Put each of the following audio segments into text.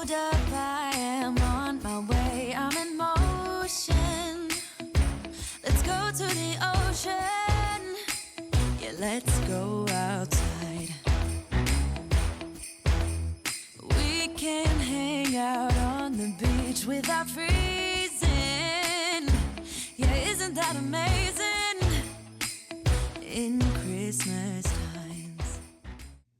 hold up, I am on my way, I'm in motion. Let's go to the ocean, yeah, let's go outside. We can hang out on the beach without freezing, yeah, isn't that amazing, in Christmas times.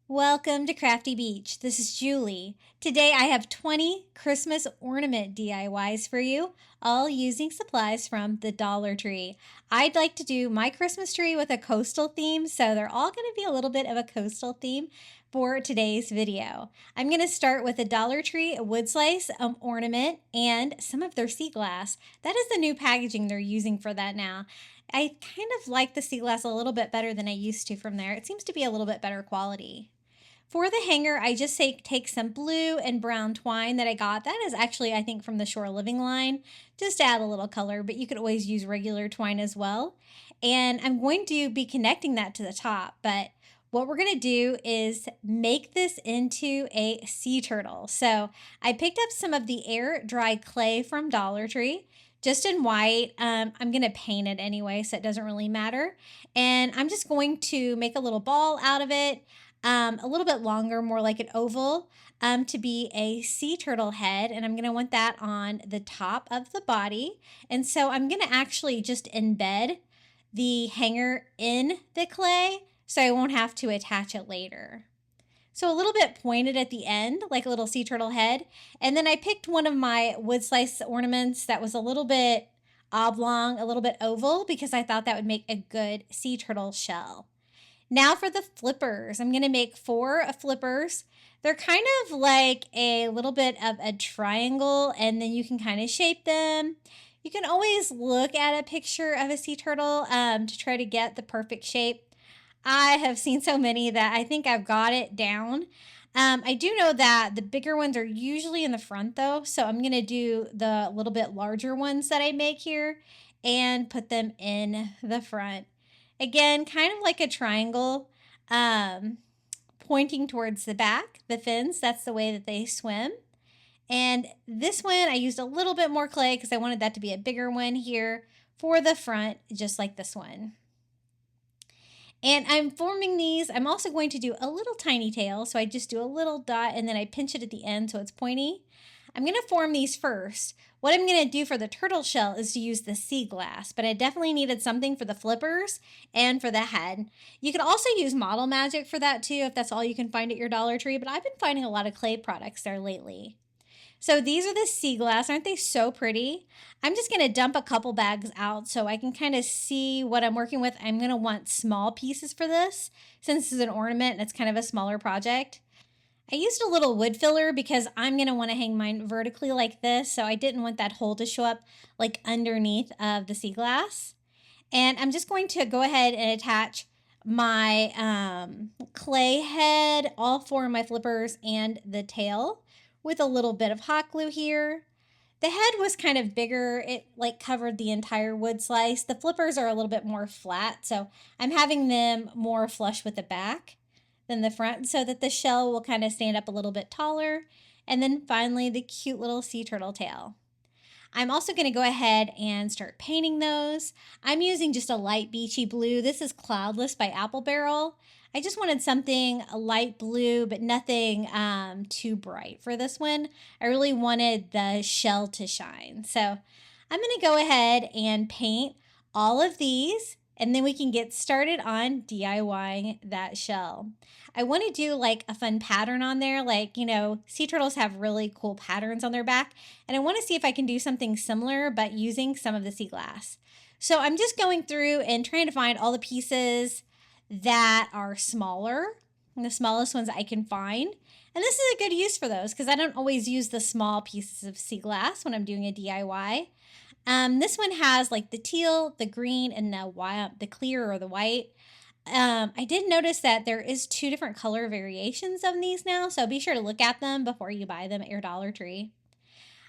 Welcome to Crafty Beach. This is Julie. Today I have 20 Christmas ornament DIYs for you, all using supplies from the Dollar Tree. I'd like to do my Christmas tree with a coastal theme, so they're all going to be a little bit of a coastal theme for today's video. I'm going to start with a Dollar Tree wood slice ornament and some of their sea glass. That is the new packaging they're using for that now. I kind of like the sea glass a little bit better than I used to from there. It seems to be a little bit better quality. For the hanger, I just take some blue and brown twine that I got. That is actually, I think, from the Shore Living line, just to add a little color, but you could always use regular twine as well. And I'm going to be connecting that to the top, but what we're going to do is make this into a sea turtle. So I picked up some of the air dry clay from Dollar Tree, just in white. I'm going to paint it anyway, so it doesn't really matter. And I'm just going to make a little ball out of it. A little bit longer, more like an oval, to be a sea turtle head. And I'm going to want that on the top of the body. And so I'm going to actually just embed the hanger in the clay so I won't have to attach it later. So a little bit pointed at the end, like a little sea turtle head. And then I picked one of my wood slice ornaments that was a little bit oblong, a little bit oval, because I thought that would make a good sea turtle shell. Now for the flippers. I'm going to make 4 flippers. They're kind of like a little bit of a triangle, and then you can kind of shape them. You can always look at a picture of a sea turtle to try to get the perfect shape. I have seen so many that I think I've got it down. I do know that the bigger ones are usually in the front though, so I'm going to do the little bit larger ones that I make here and put them in the front. Again, kind of like a triangle, pointing towards the back, the fins. That's the way that they swim. And this one, I used a little bit more clay because I wanted that to be a bigger one here for the front, just like this one. And I'm forming these. I'm also going to do a little tiny tail. So I just do a little dot and then I pinch it at the end so it's pointy. I'm going to form these first. What I'm going to do for the turtle shell is to use the sea glass, but I definitely needed something for the flippers and for the head. You could also use Model Magic for that too, if that's all you can find at your Dollar Tree, but I've been finding a lot of clay products there lately. So these are the sea glass. Aren't they so pretty? I'm just going to dump a couple bags out so I can kind of see what I'm working with. I'm going to want small pieces for this since this is an ornament and it's kind of a smaller project. I used a little wood filler because I'm going to want to hang mine vertically like this, so I didn't want that hole to show up like underneath of the sea glass. And I'm just going to go ahead and attach my clay head, all 4 of my flippers, and the tail with a little bit of hot glue here. The head was kind of bigger. It like covered the entire wood slice. The flippers are a little bit more flat, so I'm having them more flush with the back than the front so that the shell will kind of stand up a little bit taller. And then finally the cute little sea turtle tail. I'm also going to go ahead and start painting those. I'm using just a light beachy blue. This is Cloudless by Apple Barrel. I just wanted something a light blue, but nothing too bright for this one. I really wanted the shell to shine. So I'm going to go ahead and paint all of these, and then we can get started on DIYing that shell. I want to do like a fun pattern on there. Like, you know, sea turtles have really cool patterns on their back. And I want to see if I can do something similar, but using some of the sea glass. So I'm just going through and trying to find all the pieces that are smaller, and the smallest ones I can find. And this is a good use for those because I don't always use the small pieces of sea glass when I'm doing a DIY. This one has like the teal, the green, and the clear or the white. I did notice that there is 2 different color variations of these now, so be sure to look at them before you buy them at your Dollar Tree.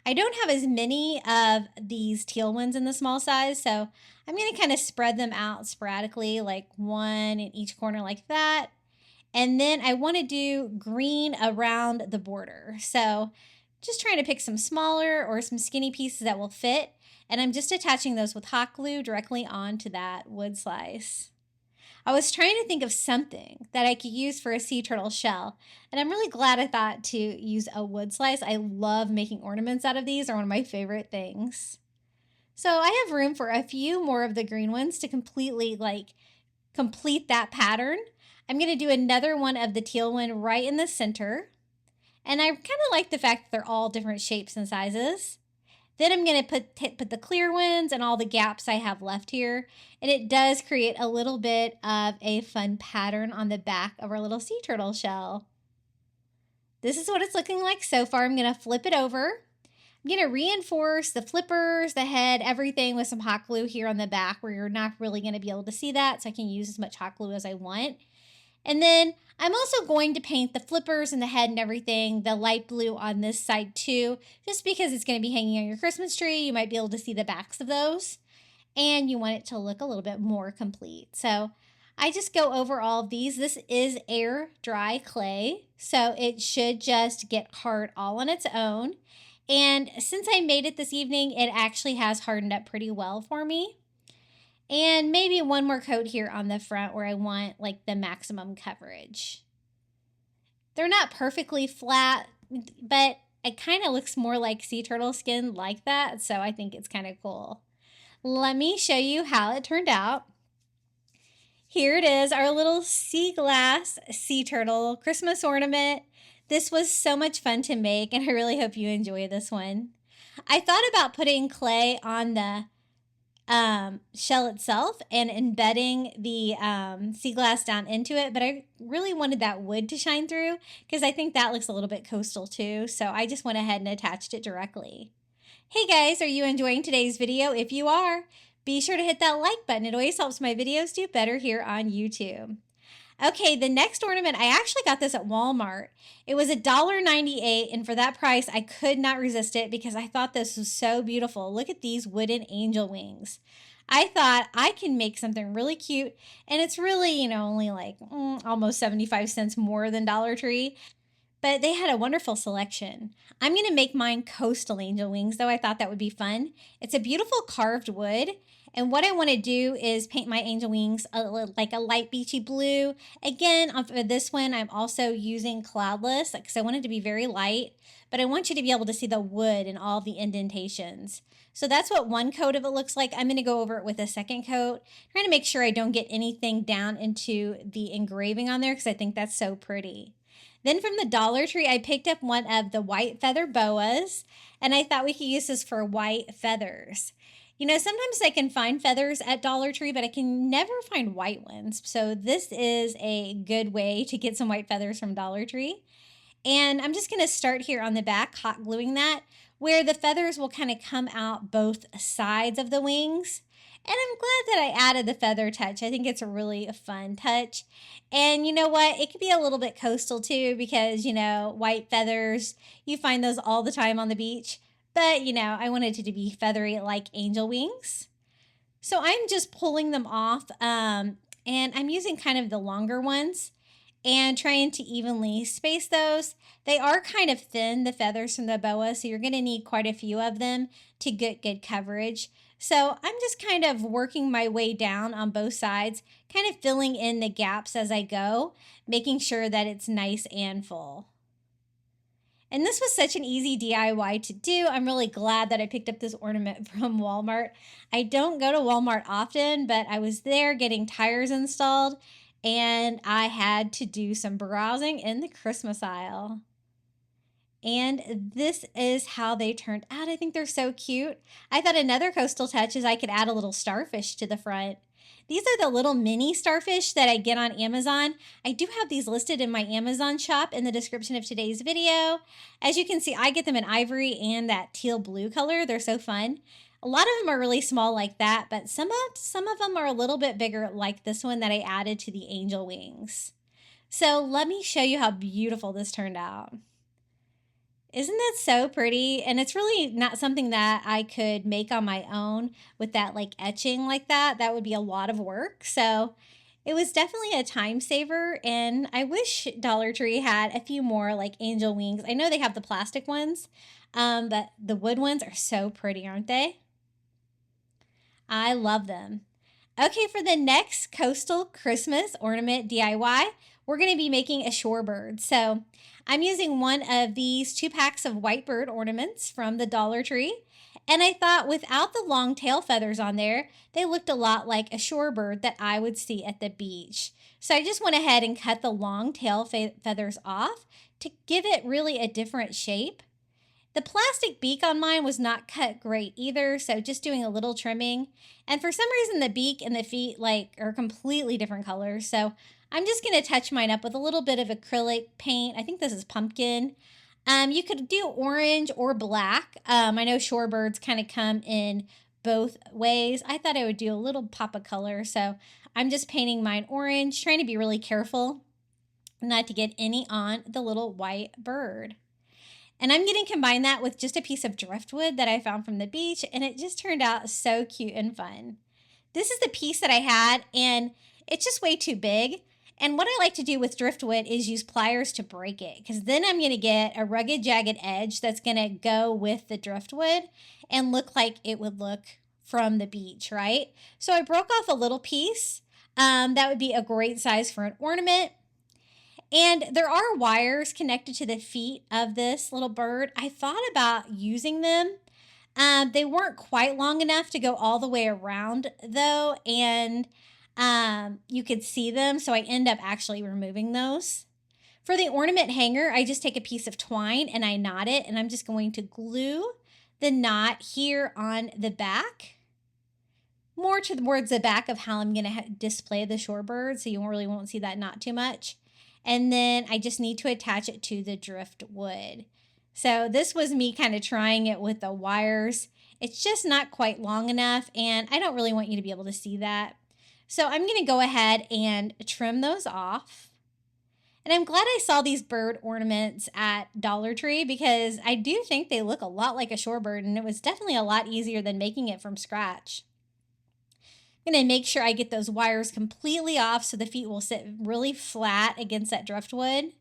I don't have as many of these teal ones in the small size, so I'm going to kind of spread them out sporadically, like 1 in each corner like that. And then I want to do green around the border. So Just trying to pick some smaller or some skinny pieces that will fit. And I'm just attaching those with hot glue directly onto that wood slice. I was trying to think of something that I could use for a sea turtle shell, and I'm really glad I thought to use a wood slice. I love making ornaments out of these. They're one of my favorite things. So I have room for a few more of the green ones to completely complete that pattern. I'm going to do another one of the teal one right in the center. And I kind of like the fact that they're all different shapes and sizes. Then I'm going to put the clear ones and all the gaps I have left here. And it does create a little bit of a fun pattern on the back of our little sea turtle shell. This is what it's looking like so far. I'm going to flip it over. I'm going to reinforce the flippers, the head, everything with some hot glue here on the back where you're not really going to be able to see that. So I can use as much hot glue as I want. And then I'm also going to paint the flippers and the head and everything, the light blue on this side too, just because it's going to be hanging on your Christmas tree. You might be able to see the backs of those, and you want it to look a little bit more complete. So I just go over all of these. This is air dry clay, so it should just get hard all on its own. And since I made it this evening, it actually has hardened up pretty well for me. And maybe one more coat here on the front where I want the maximum coverage. They're not perfectly flat, but it kind of looks more like sea turtle skin like that. So I think it's kind of cool. Let me show you how it turned out. Here it is, our little sea glass sea turtle Christmas ornament. This was so much fun to make, and I really hope you enjoy this one. I thought about putting clay on the shell itself and embedding the sea glass down into it, but I really wanted that wood to shine through because I think that looks a little bit coastal too, so I just went ahead and attached it directly. Hey guys, are you enjoying today's video? If you are, be sure to hit that like button. It always helps my videos do better here on YouTube. Okay, the next ornament, I actually got this at Walmart. It was $1.98, and for that price, I could not resist it because I thought this was so beautiful. Look at these wooden angel wings. I thought I can make something really cute, and it's really, only almost 75 cents more than Dollar Tree, but they had a wonderful selection. I'm going to make mine coastal angel wings, though I thought that would be fun. It's a beautiful carved wood. And what I want to do is paint my angel wings like a light beachy blue. Again, for this one, I'm also using cloudless because I want it to be very light, but I want you to be able to see the wood and all the indentations. So that's what one coat of it looks like. I'm going to go over it with a second coat, trying to make sure I don't get anything down into the engraving on there because I think that's so pretty. Then from the Dollar Tree, I picked up one of the white feather boas, and I thought we could use this for white feathers. Sometimes I can find feathers at Dollar Tree, but I can never find white ones. So this is a good way to get some white feathers from Dollar Tree. And I'm just going to start here on the back, hot gluing that, where the feathers will kind of come out both sides of the wings. And I'm glad that I added the feather touch. I think it's a really fun touch. And you know what? It could be a little bit coastal too because, white feathers, you find those all the time on the beach. But, I wanted it to be feathery like angel wings. So I'm just pulling them off and I'm using kind of the longer ones and trying to evenly space those. They are kind of thin, the feathers from the boa, so you're going to need quite a few of them to get good coverage. So I'm just kind of working my way down on both sides, kind of filling in the gaps as I go, making sure that it's nice and full. And this was such an easy DIY to do. I'm really glad that I picked up this ornament from Walmart. I don't go to Walmart often, but I was there getting tires installed, and I had to do some browsing in the Christmas aisle. And this is how they turned out. I think they're so cute. I thought another coastal touch is I could add a little starfish to the front. These are the little mini starfish that I get on Amazon. I do have these listed in my Amazon shop in the description of today's video. As you can see, I get them in ivory and that teal blue color. They're so fun. A lot of them are really small like that, but some of them are a little bit bigger like this one that I added to the angel wings. So let me show you how beautiful this turned out. Isn't that so pretty? And it's really not something that I could make on my own with that etching like that. That would be a lot of work. So It was definitely a time saver, and I wish Dollar Tree had a few more like angel wings. I know they have the plastic ones, but the wood ones are so pretty, aren't they? I love them. Okay, for the next coastal Christmas ornament DIY, we're going to be making a shorebird. So I'm using one of these 2 packs of white bird ornaments from the Dollar Tree. And I thought without the long tail feathers on there, they looked a lot like a shorebird that I would see at the beach. So I just went ahead and cut the long tail feathers off to give it really a different shape. The plastic beak on mine was not cut great either, so just doing a little trimming. And for some reason, the beak and the feet are completely different colors. So I'm just going to touch mine up with a little bit of acrylic paint. I think this is pumpkin. You could do orange or black. I know shorebirds kind of come in both ways. I thought I would do a little pop of color, so I'm just painting mine orange, trying to be really careful not to get any on the little white bird. And I'm going to combine that with just a piece of driftwood that I found from the beach, and it just turned out so cute and fun. This is the piece that I had, and it's just way too big. And what I like to do with driftwood is use pliers to break it, because then I'm going to get a rugged, jagged edge that's going to go with the driftwood and look like it would look from the beach, right? So I broke off a little piece. That would be a great size for an ornament. And there are wires connected to the feet of this little bird. I thought about using them. They weren't quite long enough to go all the way around though, and you could see them, so I end up actually removing those. For the ornament hanger, I just take a piece of twine and I knot it, and I'm just going to glue the knot here on the back, more towards the back of how I'm going to display the shorebird, so you really won't see that knot too much. And then I just need to attach it to the driftwood. So this was me kind of trying it with the wires. It's just not quite long enough, and I don't really want you to be able to see that. So I'm going to go ahead and trim those off. And I'm glad I saw these bird ornaments at Dollar Tree, because I do think they look a lot like a shorebird, and it was definitely a lot easier than making it from scratch. I'm going to make sure I get those wires completely off so the feet will sit really flat against that driftwood.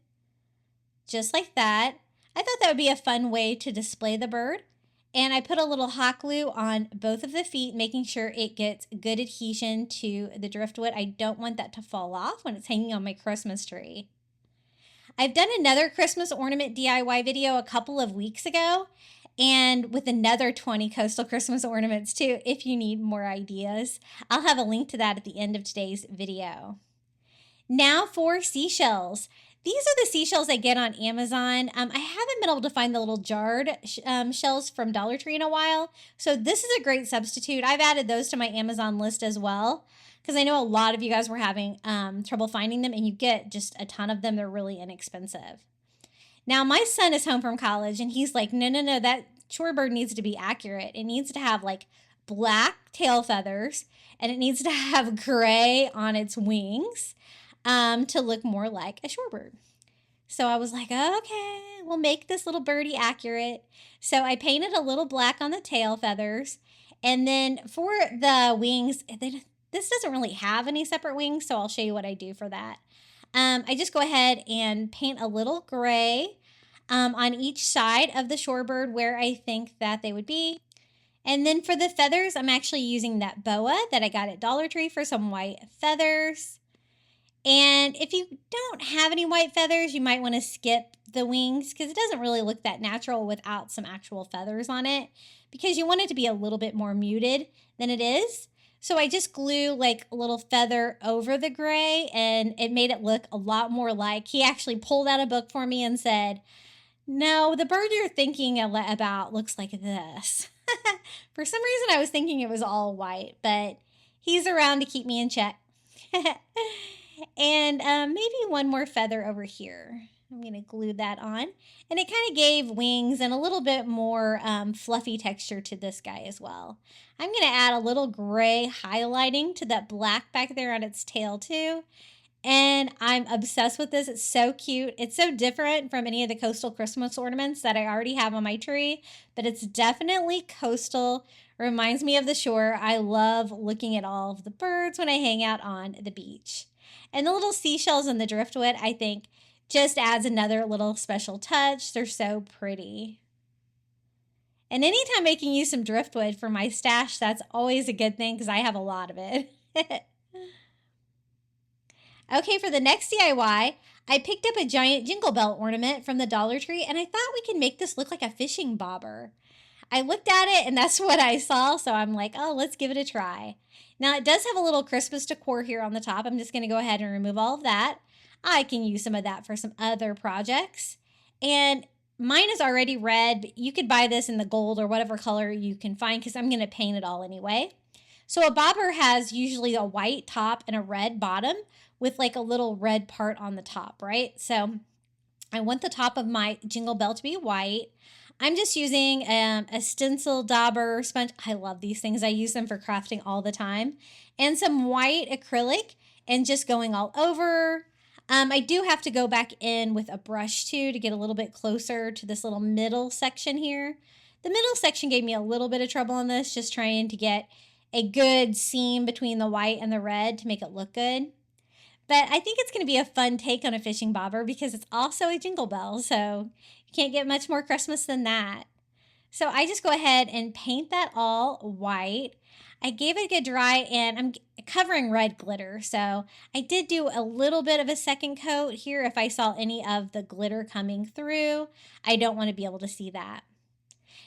Just like that. I thought that would be a fun way to display the bird. And I put a little hot glue on both of the feet, making sure it gets good adhesion to the driftwood. I don't want that to fall off when it's hanging on my Christmas tree. I've done another Christmas ornament DIY video a couple of weeks ago, and with another 20 coastal Christmas ornaments too, if you need more ideas. I'll have a link to that at the end of today's video. Now for seashells. These are the seashells I get on Amazon. I haven't been able to find the little jarred shells from Dollar Tree in a while, so this is a great substitute. I've added those to my Amazon list as well, because I know a lot of you guys were having trouble finding them, and you get just a ton of them. They're really inexpensive. Now, my son is home from college, and he's like, no, that shorebird needs to be accurate. It needs to have like black tail feathers, and it needs to have gray on its wings to look more like a shorebird. So I was like, okay, we'll make this little birdie accurate. So I painted a little black on the tail feathers, and then for the wings, this doesn't really have any separate wings, so I'll show you what I do for that. I just go ahead and paint a little gray on each side of the shorebird where I think that they would be. And then for the feathers, I'm actually using that boa that I got at Dollar Tree for some white feathers. And if you don't have any white feathers, you might want to skip the wings, because it doesn't really look that natural without some actual feathers on it, because you want it to be a little bit more muted than it is. So I just glue like a little feather over the gray, and it made it look a lot more like, he actually pulled out a book for me and said, no, the bird you're thinking about looks like this. For some reason, I was thinking it was all white, but he's around to keep me in check. And maybe one more feather over here. I'm going to glue that on. And it kind of gave wings and a little bit more fluffy texture to this guy as well. I'm going to add a little gray highlighting to that black back there on its tail too. And I'm obsessed with this. It's so cute. It's so different from any of the coastal Christmas ornaments that I already have on my tree, but it's definitely coastal. Reminds me of the shore. I love looking at all of the birds when I hang out on the beach. And the little seashells and the driftwood, I think, just adds another little special touch. They're so pretty. And anytime I can use some driftwood for my stash, that's always a good thing because I have a lot of it. Okay, for the next DIY, I picked up a giant jingle bell ornament from the Dollar Tree, and I thought we could make this look like a fishing bobber. I looked at it, and that's what I saw, so I'm like, oh, let's give it a try. Now, it does have a little Christmas decor here on the top. I'm just going to go ahead and remove all of that. I can use some of that for some other projects. And mine is already red, but you could buy this in the gold or whatever color you can find because I'm going to paint it all anyway. So a bobber has usually a white top and a red bottom with like a little red part on the top, right? So I want the top of my jingle bell to be white. I'm just using a stencil dauber sponge. I love these things. I use them for crafting all the time. And some white acrylic and just going all over. I do have to go back in with a brush too to get a little bit closer to this little middle section here. The middle section gave me a little bit of trouble on this, just trying to get a good seam between the white and the red to make it look good. But I think it's going to be a fun take on a fishing bobber because it's also a jingle bell, so you can't get much more Christmas than that. So I just go ahead and paint that all white. I gave it a good dry, and I'm covering red glitter, so I did do a little bit of a second coat here if I saw any of the glitter coming through. I don't want to be able to see that.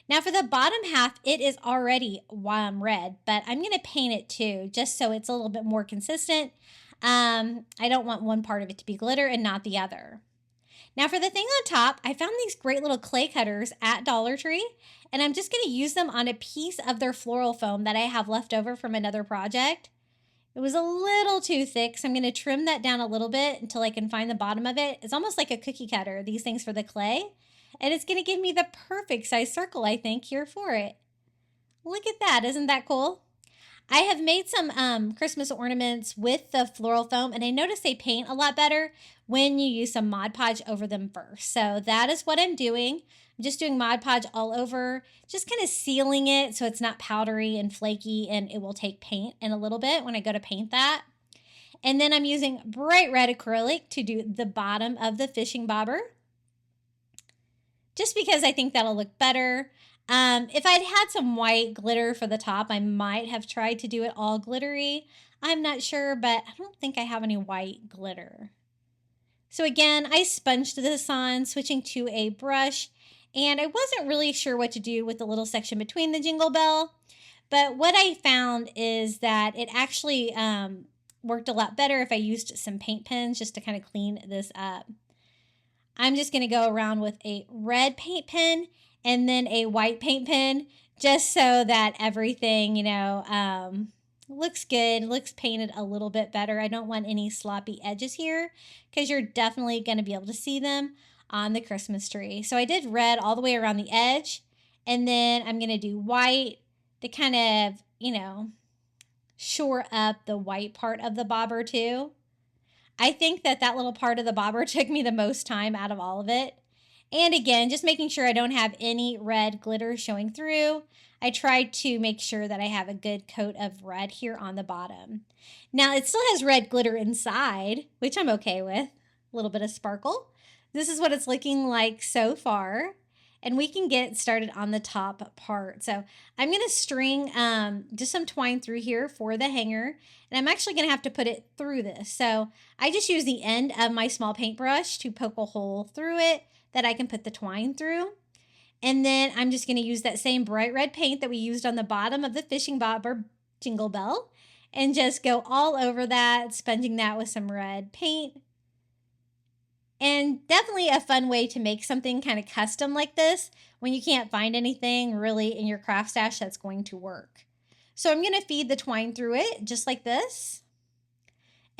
Now for the bottom half, it is already red, but I'm going to paint it too, just so it's a little bit more consistent. I don't want one part of it to be glitter and not the other. Now for the thing on top, I found these great little clay cutters at Dollar Tree, and I'm just going to use them on a piece of their floral foam that I have left over from another project. It was a little too thick, so I'm going to trim that down a little bit until I can find the bottom of it. It's almost like a cookie cutter, these things for the clay, and it's going to give me the perfect size circle, I think, here for it. Look at that. Isn't that cool? I have made some Christmas ornaments with the floral foam, and I noticed they paint a lot better when you use some Mod Podge over them first. So that is what I'm doing. I'm just doing Mod Podge all over, just kind of sealing it so it's not powdery and flaky, and it will take paint in a little bit when I go to paint that. And then I'm using bright red acrylic to do the bottom of the fishing bobber, just because I think that'll look better. If I'd had some white glitter for the top, I might have tried to do it all glittery. I'm not sure, but I don't think I have any white glitter. So again, I sponged this on, switching to a brush, and I wasn't really sure what to do with the little section between the jingle bell, but what I found is that it actually worked a lot better if I used some paint pens just to kind of clean this up. I'm just going to go around with a red paint pen and then a white paint pen, just so that everything, looks good, looks painted a little bit better. I don't want any sloppy edges here because you're definitely going to be able to see them on the Christmas tree. So I did red all the way around the edge, and then I'm going to do white to kind of, shore up the white part of the bobber too. I think that little part of the bobber took me the most time out of all of it. And again, just making sure I don't have any red glitter showing through. I tried to make sure that I have a good coat of red here on the bottom. Now, it still has red glitter inside, which I'm okay with. A little bit of sparkle. This is what it's looking like so far. And we can get started on the top part. So I'm going to string just some twine through here for the hanger. And I'm actually going to have to put it through this. So I just use the end of my small paintbrush to poke a hole through it that I can put the twine through. And then I'm just going to use that same bright red paint that we used on the bottom of the fishing bobber jingle bell and just go all over that, sponging that with some red paint. And definitely a fun way to make something kind of custom like this when you can't find anything really in your craft stash that's going to work. So I'm going to feed the twine through it just like this.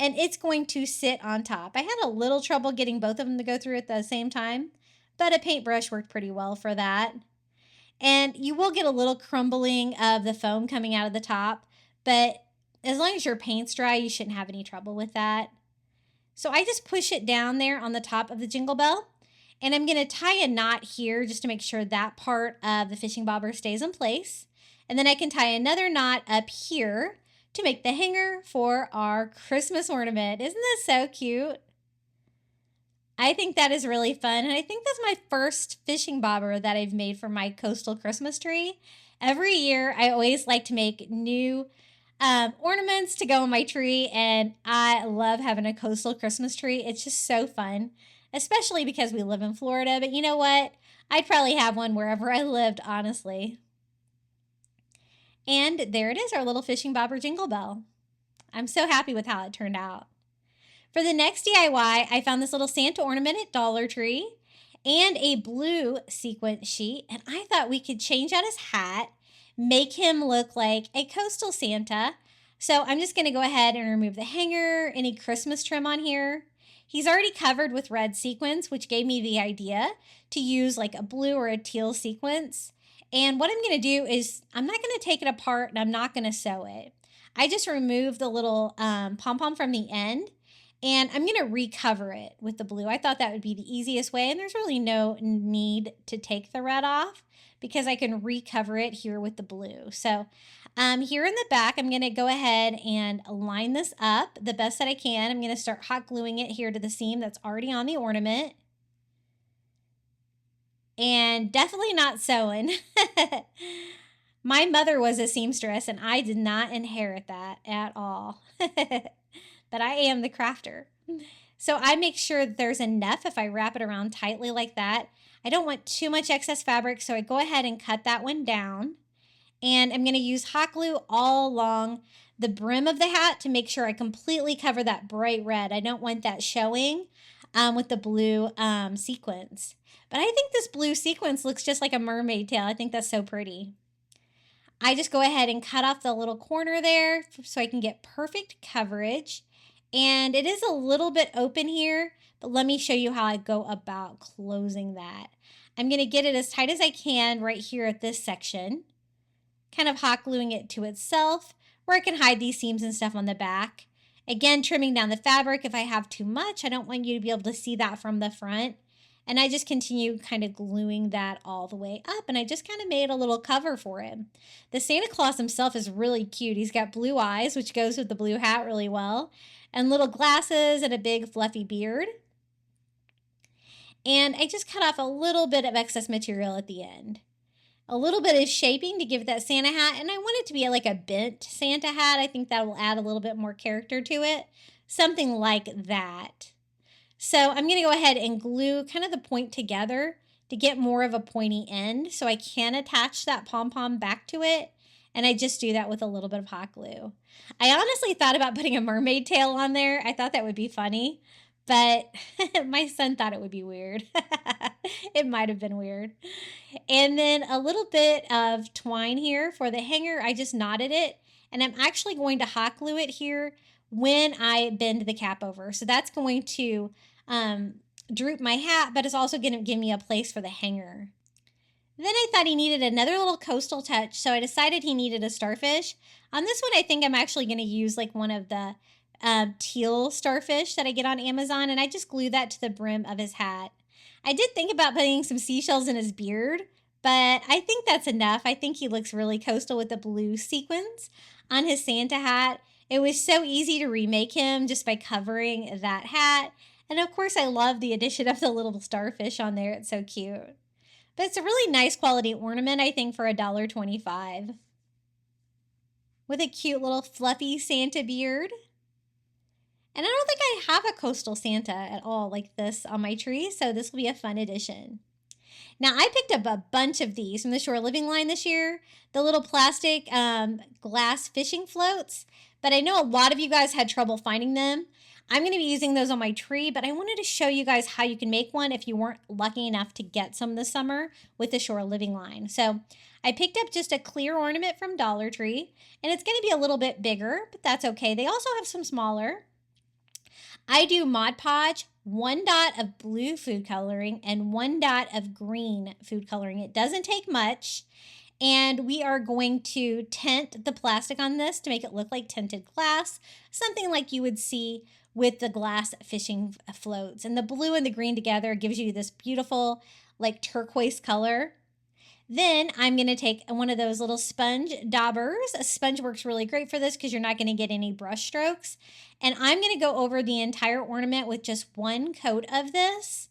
And it's going to sit on top. I had a little trouble getting both of them to go through at the same time, but a paintbrush worked pretty well for that. And you will get a little crumbling of the foam coming out of the top, but as long as your paint's dry, you shouldn't have any trouble with that. So I just push it down there on the top of the jingle bell, and I'm going to tie a knot here just to make sure that part of the fishing bobber stays in place. And then I can tie another knot up here to make the hanger for our Christmas ornament. Isn't this so cute? I think that is really fun, and I think that's my first fishing bobber that I've made for my coastal Christmas tree. Every year, I always like to make new ornaments to go on my tree, and I love having a coastal Christmas tree. It's just so fun, especially because we live in Florida, but you know what? I'd probably have one wherever I lived, honestly. And there it is, our little fishing bobber jingle bell. I'm so happy with how it turned out. For the next DIY, I found this little Santa ornament at Dollar Tree and a blue sequin sheet, and I thought we could change out his hat, make him look like a coastal Santa. So I'm just going to go ahead and remove the hanger, any Christmas trim on here. He's already covered with red sequins, which gave me the idea to use like a blue or a teal sequence. And what I'm going to do is I'm not going to take it apart and I'm not going to sew it. I just removed the little pom-pom from the end, and I'm going to recover it with the blue. I thought that would be the easiest way, and there's really no need to take the red off because I can recover it here with the blue. So here in the back, I'm going to go ahead and line this up the best that I can. I'm going to start hot gluing it here to the seam that's already on the ornament. And definitely not sewing. My mother was a seamstress, and I did not inherit that at all. But I am the crafter. So I make sure that there's enough if I wrap it around tightly like that. I don't want too much excess fabric, so I go ahead and cut that one down. And I'm going to use hot glue all along the brim of the hat to make sure I completely cover that bright red. I don't want that showing with the blue sequins. But I think this blue sequence looks just like a mermaid tail. I think that's so pretty. I just go ahead and cut off the little corner there so I can get perfect coverage. And it is a little bit open here, but let me show you how I go about closing that. I'm going to get it as tight as I can right here at this section, kind of hot gluing it to itself, where I can hide these seams and stuff on the back. Again, trimming down the fabric if I have too much. I don't want you to be able to see that from the front. And I just continue kind of gluing that all the way up, and I just kind of made a little cover for him. The Santa Claus himself is really cute. He's got blue eyes, which goes with the blue hat really well, and little glasses and a big fluffy beard. And I just cut off a little bit of excess material at the end. A little bit of shaping to give it that Santa hat, and I want it to be like a bent Santa hat. I think that will add a little bit more character to it. Something like that. So I'm going to go ahead and glue kind of the point together to get more of a pointy end so I can attach that pom-pom back to it. And I just do that with a little bit of hot glue. I honestly thought about putting a mermaid tail on there. I thought that would be funny, but my son thought it would be weird. It might have been weird. And then a little bit of twine here for the hanger. I just knotted it, and I'm actually going to hot glue it here when I bend the cap over. So that's going to droop my hat, but it's also going to give me a place for the hanger. Then I thought he needed another little coastal touch, so I decided he needed a starfish. On this one, I think I'm actually going to use like one of the teal starfish that I get on Amazon, and I just glue that to the brim of his hat. I did think about putting some seashells in his beard, but I think that's enough. I think he looks really coastal with the blue sequins on his Santa hat. It was so easy to remake him just by covering that hat. And of course, I love the addition of the little starfish on there. It's so cute. But it's a really nice quality ornament, I think, for $1.25. With a cute little fluffy Santa beard. And I don't think I have a coastal Santa at all like this on my tree, so this will be a fun addition. Now, I picked up a bunch of these from the Shore Living line this year, the little plastic glass fishing floats, but I know a lot of you guys had trouble finding them. I'm going to be using those on my tree, but I wanted to show you guys how you can make one if you weren't lucky enough to get some this summer with the Shore Living line. So I picked up just a clear ornament from Dollar Tree, and it's going to be a little bit bigger, but that's okay. They also have some smaller. I do Mod Podge, 1 dot of blue food coloring and 1 dot of green food coloring. It doesn't take much. And we are going to tint the plastic on this to make it look like tinted glass, something like you would see with the glass fishing floats. And the blue and the green together gives you this beautiful like turquoise color. Then I'm going to take one of those little sponge daubers. A sponge works really great for this because you're not going to get any brush strokes. And I'm going to go over the entire ornament with just one coat of this.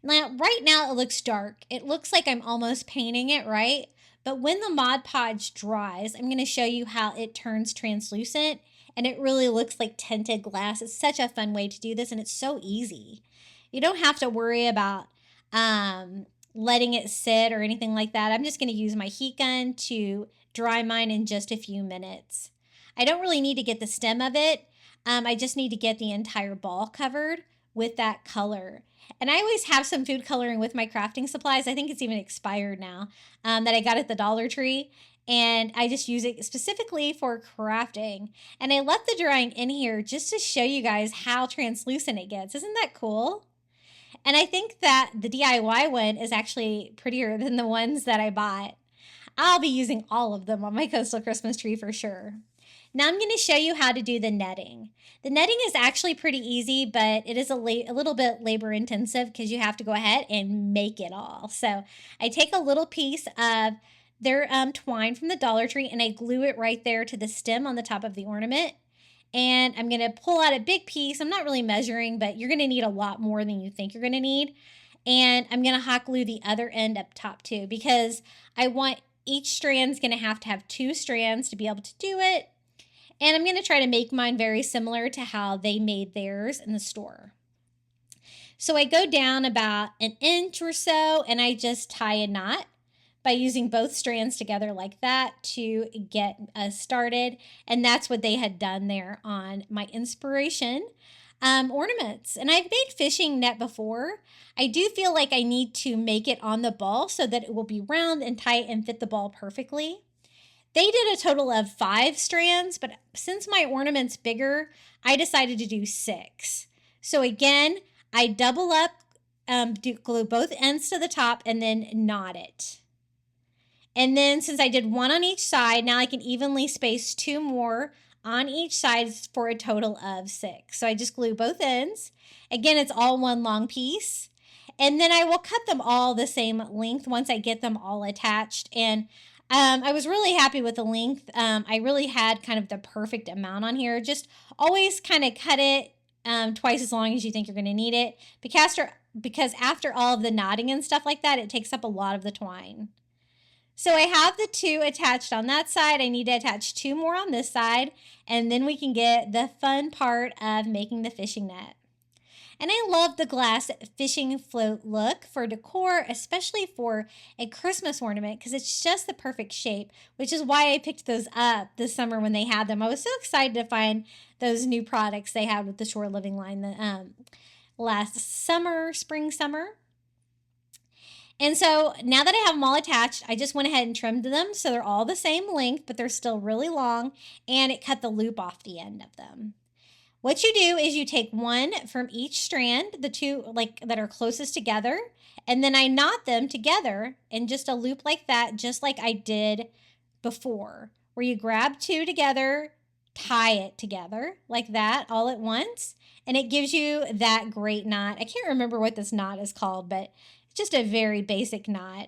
Now, right now it looks dark. It looks like I'm almost painting it, right? But when the Mod Podge dries, I'm going to show you how it turns translucent and it really looks like tinted glass. It's such a fun way to do this and it's so easy. You don't have to worry about letting it sit or anything like that. I'm just going to use my heat gun to dry mine in just a few minutes. I don't really need to get the stem of it. I just need to get the entire ball covered with that color. And I always have some food coloring with my crafting supplies. I think it's even expired now, that I got at the Dollar Tree. And I just use it specifically for crafting. And I left the drawing in here just to show you guys how translucent it gets. Isn't that cool? And I think that the DIY one is actually prettier than the ones that I bought. I'll be using all of them on my coastal Christmas tree for sure. Now I'm going to show you how to do the netting. The netting is actually pretty easy, but it is a little bit labor intensive because you have to go ahead and make it all. So I take a little piece of their twine from the Dollar Tree and I glue it right there to the stem on the top of the ornament. And I'm going to pull out a big piece. I'm not really measuring, but you're going to need a lot more than you think you're going to need. And I'm going to hot glue the other end up top too, because I want each strand's going to have 2 strands to be able to do it. And I'm going to try to make mine very similar to how they made theirs in the store. So I go down about an inch or so and I just tie a knot by using both strands together like that to get us started. And that's what they had done there on my inspiration ornaments. And I've made fishing net before. I do feel like I need to make it on the ball so that it will be round and tight and fit the ball perfectly. They did a total of 5 strands, but since my ornament's bigger, I decided to do 6. So again, I double up, glue both ends to the top and then knot it. And then since I did 1 on each side, now I can evenly space 2 more on each side for a total of 6. So I just glue both ends. Again, it's all one long piece. And then I will cut them all the same length once I get them all attached. And I was really happy with the length. I really had kind of the perfect amount on here. Just always kind of cut it twice as long as you think you're going to need it. Because after all of the knotting and stuff like that, it takes up a lot of the twine. So I have the 2 attached on that side. I need to attach 2 more on this side. And then we can get the fun part of making the fishing net. And I love the glass fishing float look for decor, especially for a Christmas ornament, because it's just the perfect shape, which is why I picked those up this summer when they had them. I was so excited to find those new products they had with the Shore Living line last summer, spring, summer. And so now that I have them all attached, I just went ahead and trimmed them so they're all the same length, but they're still really long, and it cut the loop off the end of them. What you do is you take 1 from each strand, the 2 that are closest together, and then I knot them together in just a loop like that, just like I did before, where you grab 2 together, tie it together like that all at once, and it gives you that great knot. I can't remember what this knot is called, but it's just a very basic knot.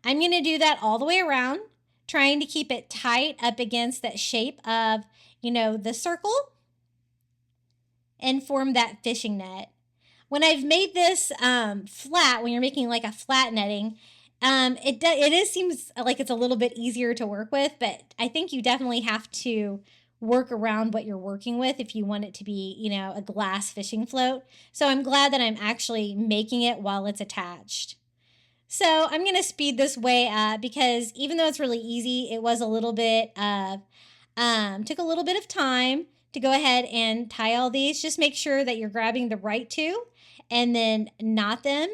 I'm going to do that all the way around, trying to keep it tight up against that shape of, the circle, and form that fishing net. When I've made this flat, when you're making like a flat netting, it seems like it's a little bit easier to work with, but I think you definitely have to work around what you're working with if you want it to be, a glass fishing float. So I'm glad that I'm actually making it while it's attached. So I'm going to speed this way up because even though it's really easy, it was a little bit of, took a little bit of time to go ahead and tie all these. Just make sure that you're grabbing the right 2 and then knot them.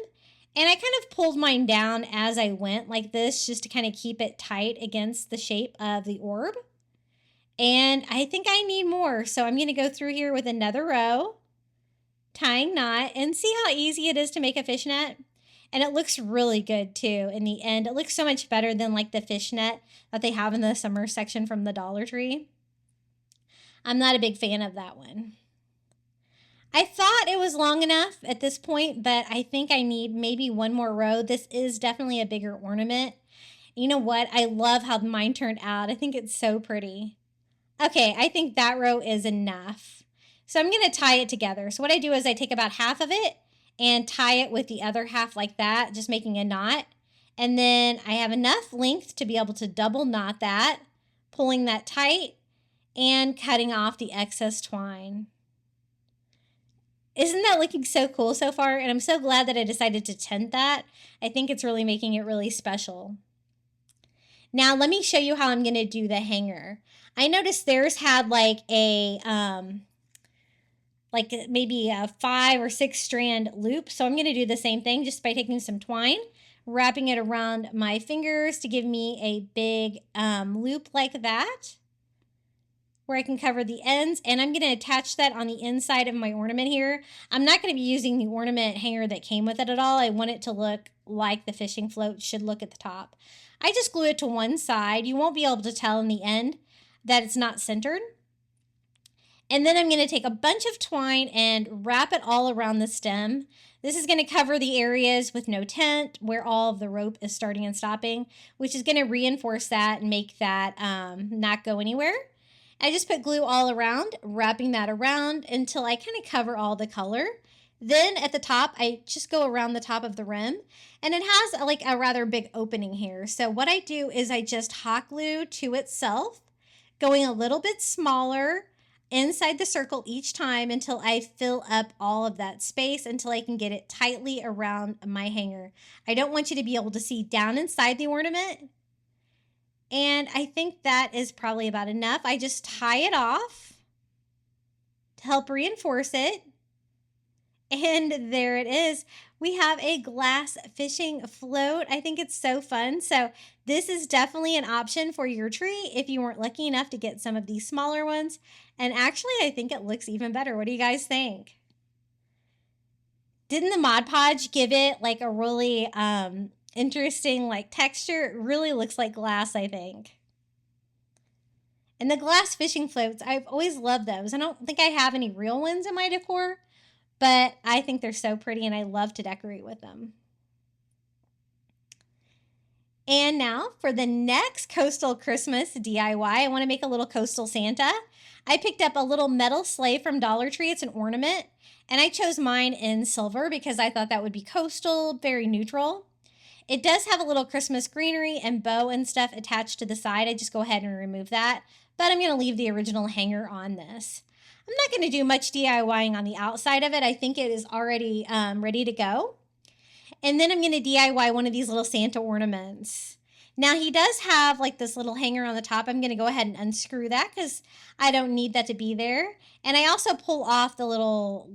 And I kind of pulled mine down as I went like this just to kind of keep it tight against the shape of the orb. And I think I need more. So I'm going to go through here with another row, tying knot, and see how easy it is to make a fishnet. And it looks really good too in the end. It looks so much better than like the fishnet that they have in the summer section from the Dollar Tree. I'm not a big fan of that one. I thought it was long enough at this point, but I think I need maybe 1 more row. This is definitely a bigger ornament. You know what? I love how mine turned out. I think it's so pretty. Okay, I think that row is enough. So I'm going to tie it together. So what I do is I take about half of it and tie it with the other half like that, just making a knot. And then I have enough length to be able to double knot that, pulling that tight and cutting off the excess twine. Isn't that looking so cool so far? And I'm so glad that I decided to tint that. I think it's really making it really special. Now let me show you how I'm going to do the hanger. I noticed theirs had like maybe a 5 or 6 strand loop. So I'm going to do the same thing just by taking some twine, wrapping it around my fingers to give me a big loop like that, where I can cover the ends. And I'm going to attach that on the inside of my ornament here. I'm not going to be using the ornament hanger that came with it at all. I want it to look like the fishing float should look at the top. I just glue it to one side. You won't be able to tell in the end that it's not centered. And then I'm going to take a bunch of twine and wrap it all around the stem. This is going to cover the areas with no tent where all of the rope is starting and stopping, which is going to reinforce that and make that not go anywhere. I just put glue all around, wrapping that around until I kind of cover all the color. Then at the top, I just go around the top of the rim, and it has like a rather big opening here. So what I do is I just hot glue to itself, going a little bit smaller inside the circle each time until I fill up all of that space until I can get it tightly around my hanger. I don't want you to be able to see down inside the ornament. And I think that is probably about enough. I just tie it off to help reinforce it. And there it is. We have a glass fishing float. I think it's so fun. So this is definitely an option for your tree if you weren't lucky enough to get some of these smaller ones. And actually, I think it looks even better. What do you guys think? Didn't the Mod Podge give it like a really interesting like texture? It really looks like glass, I think. And the glass fishing floats, I've always loved those. I don't think I have any real ones in my decor, but I think they're so pretty and I love to decorate with them. And now for the next coastal Christmas DIY, I want to make a little coastal Santa. I picked up a little metal sleigh from Dollar Tree. It's an ornament, and I chose mine in silver because I thought that would be coastal, very neutral. It does have a little Christmas greenery and bow and stuff attached to the side. I just go ahead and remove that, but I'm going to leave the original hanger on this. I'm not going to do much DIYing on the outside of it. I think it is already ready to go. And then I'm going to DIY one of these little Santa ornaments. Now he does have like this little hanger on the top. I'm going to go ahead and unscrew that because I don't need that to be there. And I also pull off the little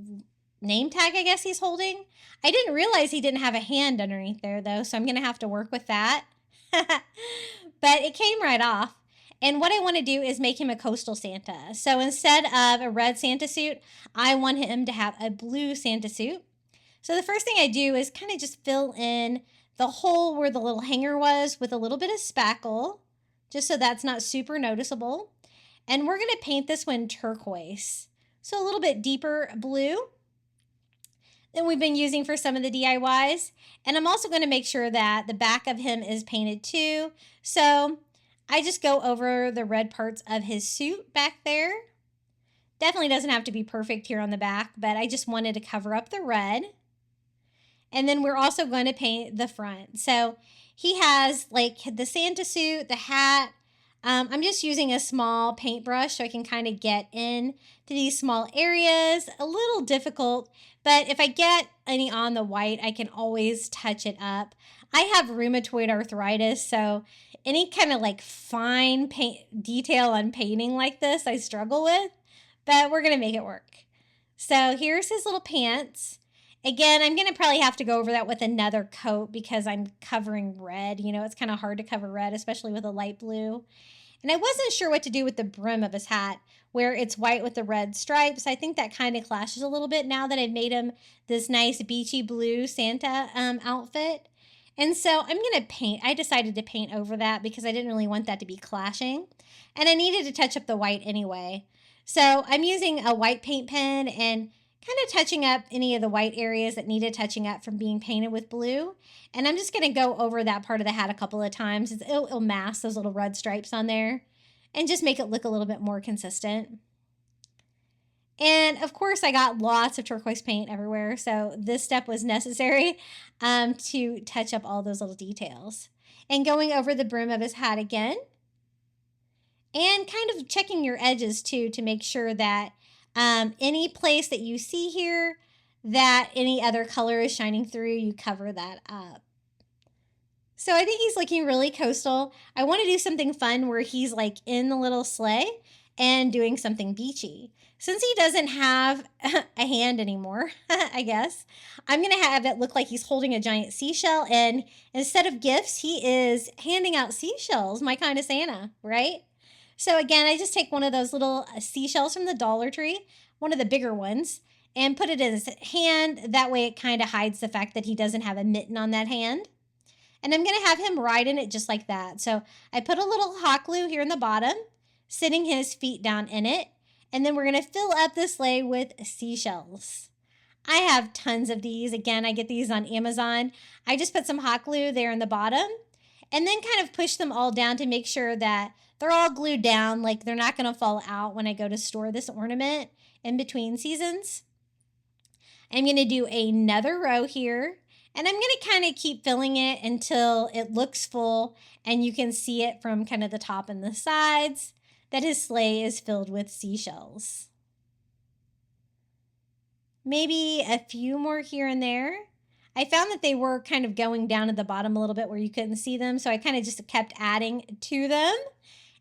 name tag I guess he's holding. I didn't realize he didn't have a hand underneath there though, so I'm going to have to work with that. But it came right off. And what I want to do is make him a coastal Santa. So instead of a red Santa suit, I want him to have a blue Santa suit. So the first thing I do is kind of just fill in the hole where the little hanger was with a little bit of spackle, just so that's not super noticeable. And we're going to paint this one turquoise. So a little bit deeper blue than we've been using for some of the DIYs. And I'm also going to make sure that the back of him is painted too. So I just go over the red parts of his suit back there. Definitely doesn't have to be perfect here on the back, but I just wanted to cover up the red. And then we're also going to paint the front. So he has like the Santa suit, the hat. I'm just using a small paintbrush so I can kind of get in to these small areas. A little difficult, but if I get any on the white, I can always touch it up. I have rheumatoid arthritis, so any kind of like fine paint detail on painting like this, I struggle with, but we're going to make it work. So here's his little pants. Again, I'm going to probably have to go over that with another coat because I'm covering red. You know, it's kind of hard to cover red, especially with a light blue. And I wasn't sure what to do with the brim of his hat, where it's white with the red stripes. I think that kind of clashes a little bit now that I've made him this nice beachy blue Santa outfit. And so I'm going to paint. I decided to paint over that because I didn't really want that to be clashing. And I needed to touch up the white anyway. So I'm using a white paint pen and kind of touching up any of the white areas that needed touching up from being painted with blue. And I'm just going to go over that part of the hat a couple of times. It'll mask those little red stripes on there and just make it look a little bit more consistent. And of course, I got lots of turquoise paint everywhere, so this step was necessary to touch up all those little details. And going over the brim of his hat again, and kind of checking your edges too to make sure that any place that you see here that any other color is shining through, you cover that up. So I think he's looking really coastal. I want to do something fun where he's like in the little sleigh and doing something beachy. Since he doesn't have a hand anymore, I guess, I'm going to have it look like he's holding a giant seashell. And instead of gifts, he is handing out seashells, my kind of Santa, right? So again, I just take one of those little seashells from the Dollar Tree, one of the bigger ones, and put it in his hand. That way it kind of hides the fact that he doesn't have a mitten on that hand. And I'm going to have him ride in it just like that. So I put a little hot glue here in the bottom, sitting his feet down in it. And then we're going to fill up the sleigh with seashells. I have tons of these. Again, I get these on Amazon. I just put some hot glue there in the bottom and then kind of push them all down to make sure that they're all glued down, like they're not going to fall out when I go to store this ornament in between seasons. I'm going to do another row here, and I'm going to kind of keep filling it until it looks full and you can see it from kind of the top and the sides that his sleigh is filled with seashells. Maybe a few more here and there. I found that they were kind of going down at the bottom a little bit where you couldn't see them, so I kind of just kept adding to them.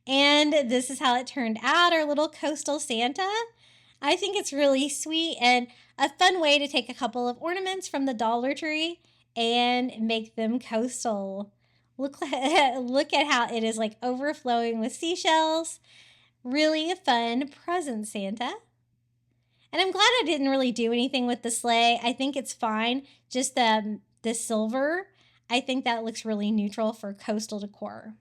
And this is how it turned out, our little coastal Santa. I think it's really sweet and a fun way to take a couple of ornaments from the Dollar Tree and make them coastal. Look at how it is like overflowing with seashells. Really fun present, Santa. And I'm glad I didn't really do anything with the sleigh. I think it's fine. Just the silver, I think that looks really neutral for coastal decor.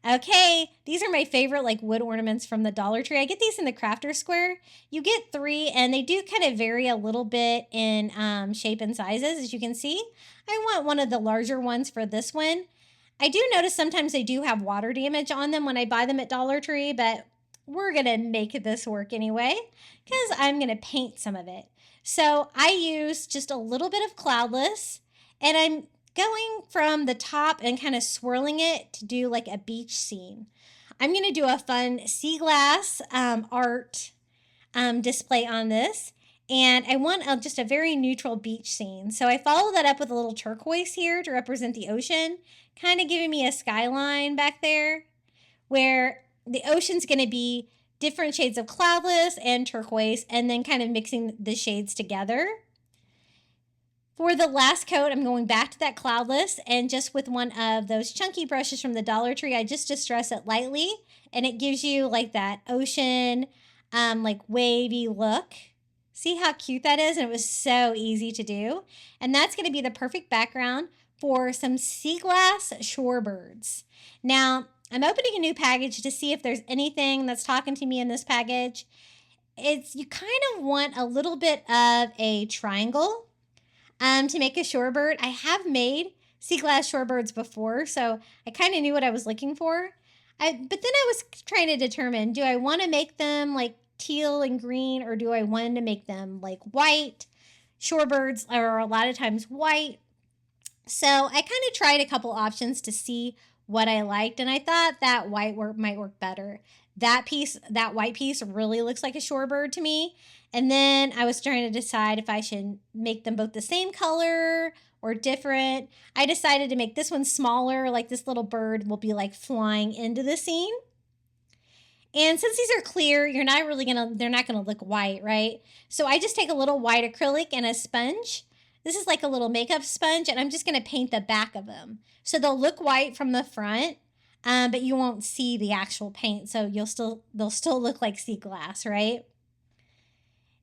Okay, these are my favorite like wood ornaments from the Dollar Tree. I get these in the Crafter Square. You get 3 and they do kind of vary a little bit in shape and sizes, as you can see. I want one of the larger ones for this one. I do notice sometimes they do have water damage on them when I buy them at Dollar Tree, but we're going to make this work anyway because I'm going to paint some of it. So I use just a little bit of cloudless and I'm going from the top and kind of swirling it to do like a beach scene. I'm going to do a fun sea glass art display on this. And I want just a very neutral beach scene. So I follow that up with a little turquoise here to represent the ocean, kind of giving me a skyline back there where the ocean's going to be different shades of cloudless and turquoise and then kind of mixing the shades together. For the last coat, I'm going back to that cloudless and just with one of those chunky brushes from the Dollar Tree, I just distress it lightly and it gives you like that ocean, like wavy look. See how cute that is? And it was so easy to do. And that's going to be the perfect background for some sea glass shorebirds. Now, I'm opening a new package to see if there's anything that's talking to me in this package. You kind of want a little bit of a triangle to make a shorebird. I have made sea glass shorebirds before, so I kind of knew what I was looking for. But then I was trying to determine, do I want to make them like teal and green, or do I want to make them like white? Shorebirds are a lot of times white. So I kind of tried a couple options to see what I liked, and I thought that white might work better. That white piece really looks like a shorebird to me. And then I was trying to decide if I should make them both the same color or different. I decided to make this one smaller, like this little bird will be like flying into the scene. And since these are clear, they're not gonna look white, right? So I just take a little white acrylic and a sponge. This is like a little makeup sponge, and I'm just gonna paint the back of them. So they'll look white from the front, but you won't see the actual paint. So they'll still look like sea glass, right?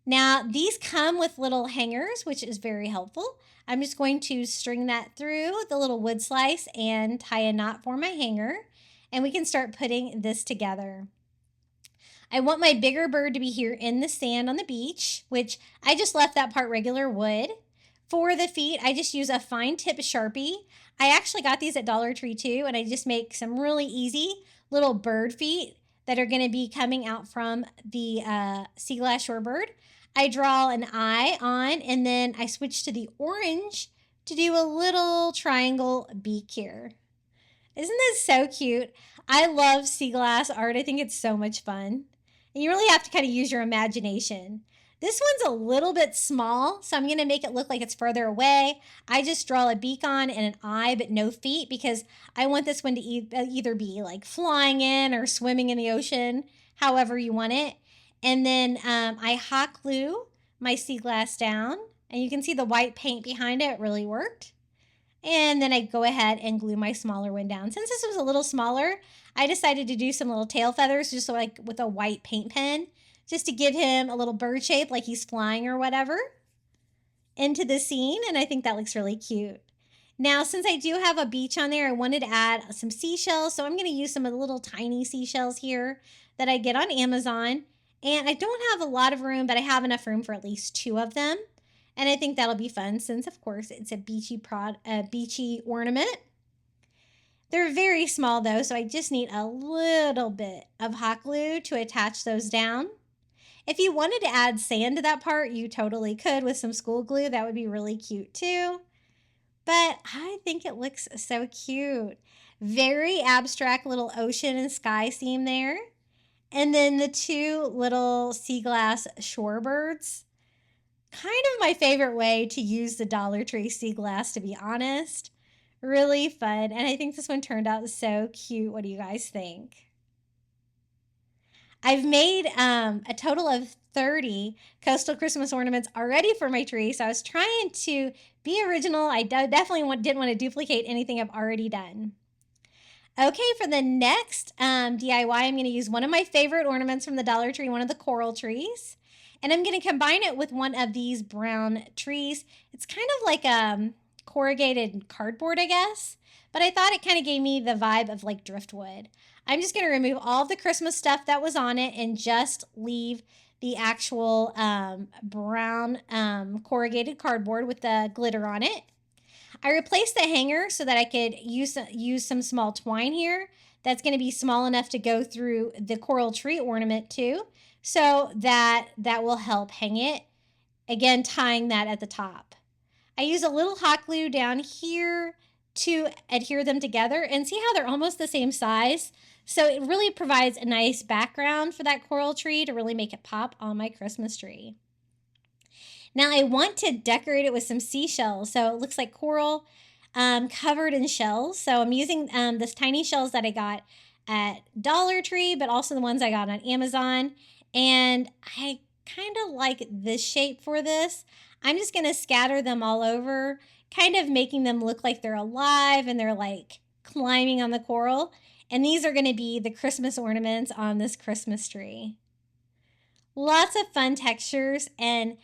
Now these come with little hangers, which is very helpful. I'm just going to string that through the little wood slice and tie a knot for my hanger, and we can start putting this together. I want my bigger bird to be here in the sand on the beach, which I just left that part regular wood. For the feet, I just use a fine tip Sharpie. I actually got these at Dollar Tree too, and I just make some really easy little bird feet that are going to be coming out from the sea glass shorebird. I draw an eye on, and then I switch to the orange to do a little triangle beak here. Isn't this so cute? I love sea glass art. I think it's so much fun. And you really have to kind of use your imagination. This one's a little bit small, so I'm going to make it look like it's further away. I just draw a beak on and an eye, but no feet, because I want this one to either be like flying in or swimming in the ocean, however you want it. And then I hot glue my sea glass down, and you can see the white paint behind it. It really worked. And then I go ahead and glue my smaller one down. Since this was a little smaller, I decided to do some little tail feathers, just like with a white paint pen, just to give him a little bird shape like he's flying or whatever into the scene. And I think that looks really cute. Now, since I do have a beach on there, I wanted to add some seashells. So I'm going to use some of the little tiny seashells here that I get on Amazon. And I don't have a lot of room, but I have enough room for at least 2 of them. And I think that'll be fun since, of course, it's a beachy ornament. They're very small, though, so I just need a little bit of hot glue to attach those down. If you wanted to add sand to that part, you totally could with some school glue. That would be really cute, too. But I think it looks so cute. Very abstract little ocean and sky scene there. And then the 2 little sea glass shorebirds. Kind of my favorite way to use the Dollar Tree sea glass, to be honest. Really fun. And I think this one turned out so cute. What do you guys think? I've made a total of 30 coastal Christmas ornaments already for my tree. So I was trying to be original. I definitely didn't want to duplicate anything I've already done. Okay, for the next DIY, I'm going to use one of my favorite ornaments from the Dollar Tree, one of the coral trees. And I'm going to combine it with one of these brown trees. It's kind of like corrugated cardboard, I guess. But I thought it kind of gave me the vibe of like driftwood. I'm just going to remove all of the Christmas stuff that was on it and just leave the actual brown corrugated cardboard with the glitter on it. I replaced the hanger so that I could use some small twine here. That's going to be small enough to go through the coral tree ornament too. So that will help hang it. Again, tying that at the top. I use a little hot glue down here to adhere them together, and see how they're almost the same size. So it really provides a nice background for that coral tree to really make it pop on my Christmas tree. Now I want to decorate it with some seashells. So it looks like coral covered in shells. So I'm using this tiny shells that I got at Dollar Tree, but also the ones I got on Amazon. And I kind of like this shape for this. I'm just going to scatter them all over, kind of making them look like they're alive and they're like climbing on the coral. And these are going to be the Christmas ornaments on this Christmas tree. Lots of fun textures, and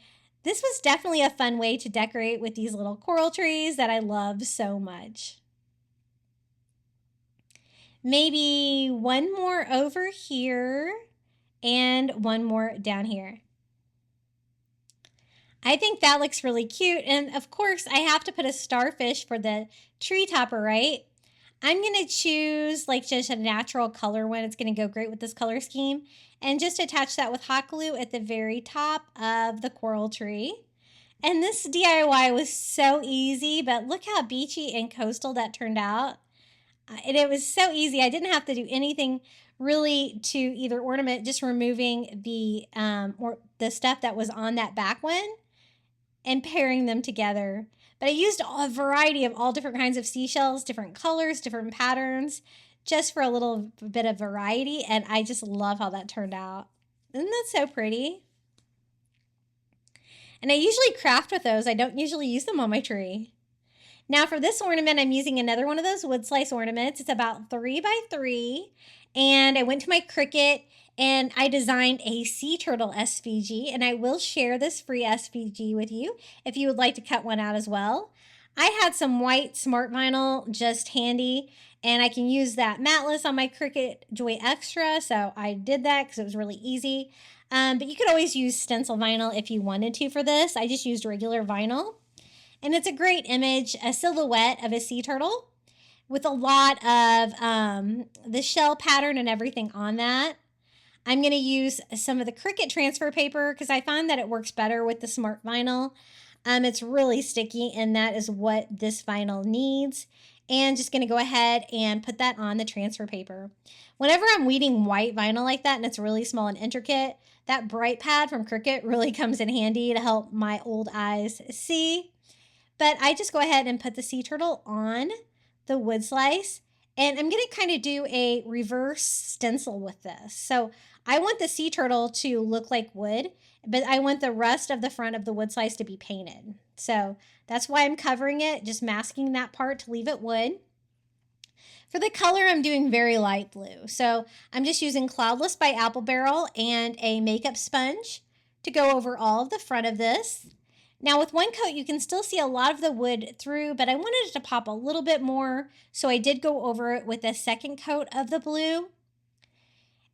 this was definitely a fun way to decorate with these little coral trees that I love so much. Maybe one more over here. And one more down here. I think that looks really cute. And of course, I have to put a starfish for the tree topper, right? I'm going to choose like just a natural color one. It's going to go great with this color scheme. And just attach that with hot glue at the very top of the coral tree. And this DIY was so easy, but look how beachy and coastal that turned out. And it was so easy. I didn't have to do anything really to either ornament, just removing the stuff that was on that back one and pairing them together. But I used a variety of all different kinds of seashells, different colors, different patterns, just for a little bit of variety. And I just love how that turned out. Isn't that so pretty? And I usually craft with those. I don't usually use them on my tree. Now for this ornament, I'm using another one of those wood slice ornaments. It's about 3 by 3. And I went to my Cricut and I designed a sea turtle SVG, and I will share this free SVG with you if you would like to cut one out as well. I had some white smart vinyl just handy, and I can use that matless on my Cricut Joy Extra, so I did that because it was really easy. But you could always use stencil vinyl if you wanted to for this. I just used regular vinyl. And it's a great image, a silhouette of a sea turtle with a lot of the shell pattern and everything on that. I'm going to use some of the Cricut transfer paper because I find that it works better with the smart vinyl. It's really sticky, and that is what this vinyl needs. And just going to go ahead and put that on the transfer paper. Whenever I'm weeding white vinyl like that and it's really small and intricate, that bright pad from Cricut really comes in handy to help my old eyes see. But I just go ahead and put the sea turtle on the wood slice, and I'm going to kind of do a reverse stencil with this. So I want the sea turtle to look like wood, but I want the rest of the front of the wood slice to be painted. So that's why I'm covering it, just masking that part to leave it wood. For the color, I'm doing very light blue. So I'm just using Cloudless by Apple Barrel and a makeup sponge to go over all of the front of this. Now with one coat, you can still see a lot of the wood through, but I wanted it to pop a little bit more, so I did go over it with a second coat of the blue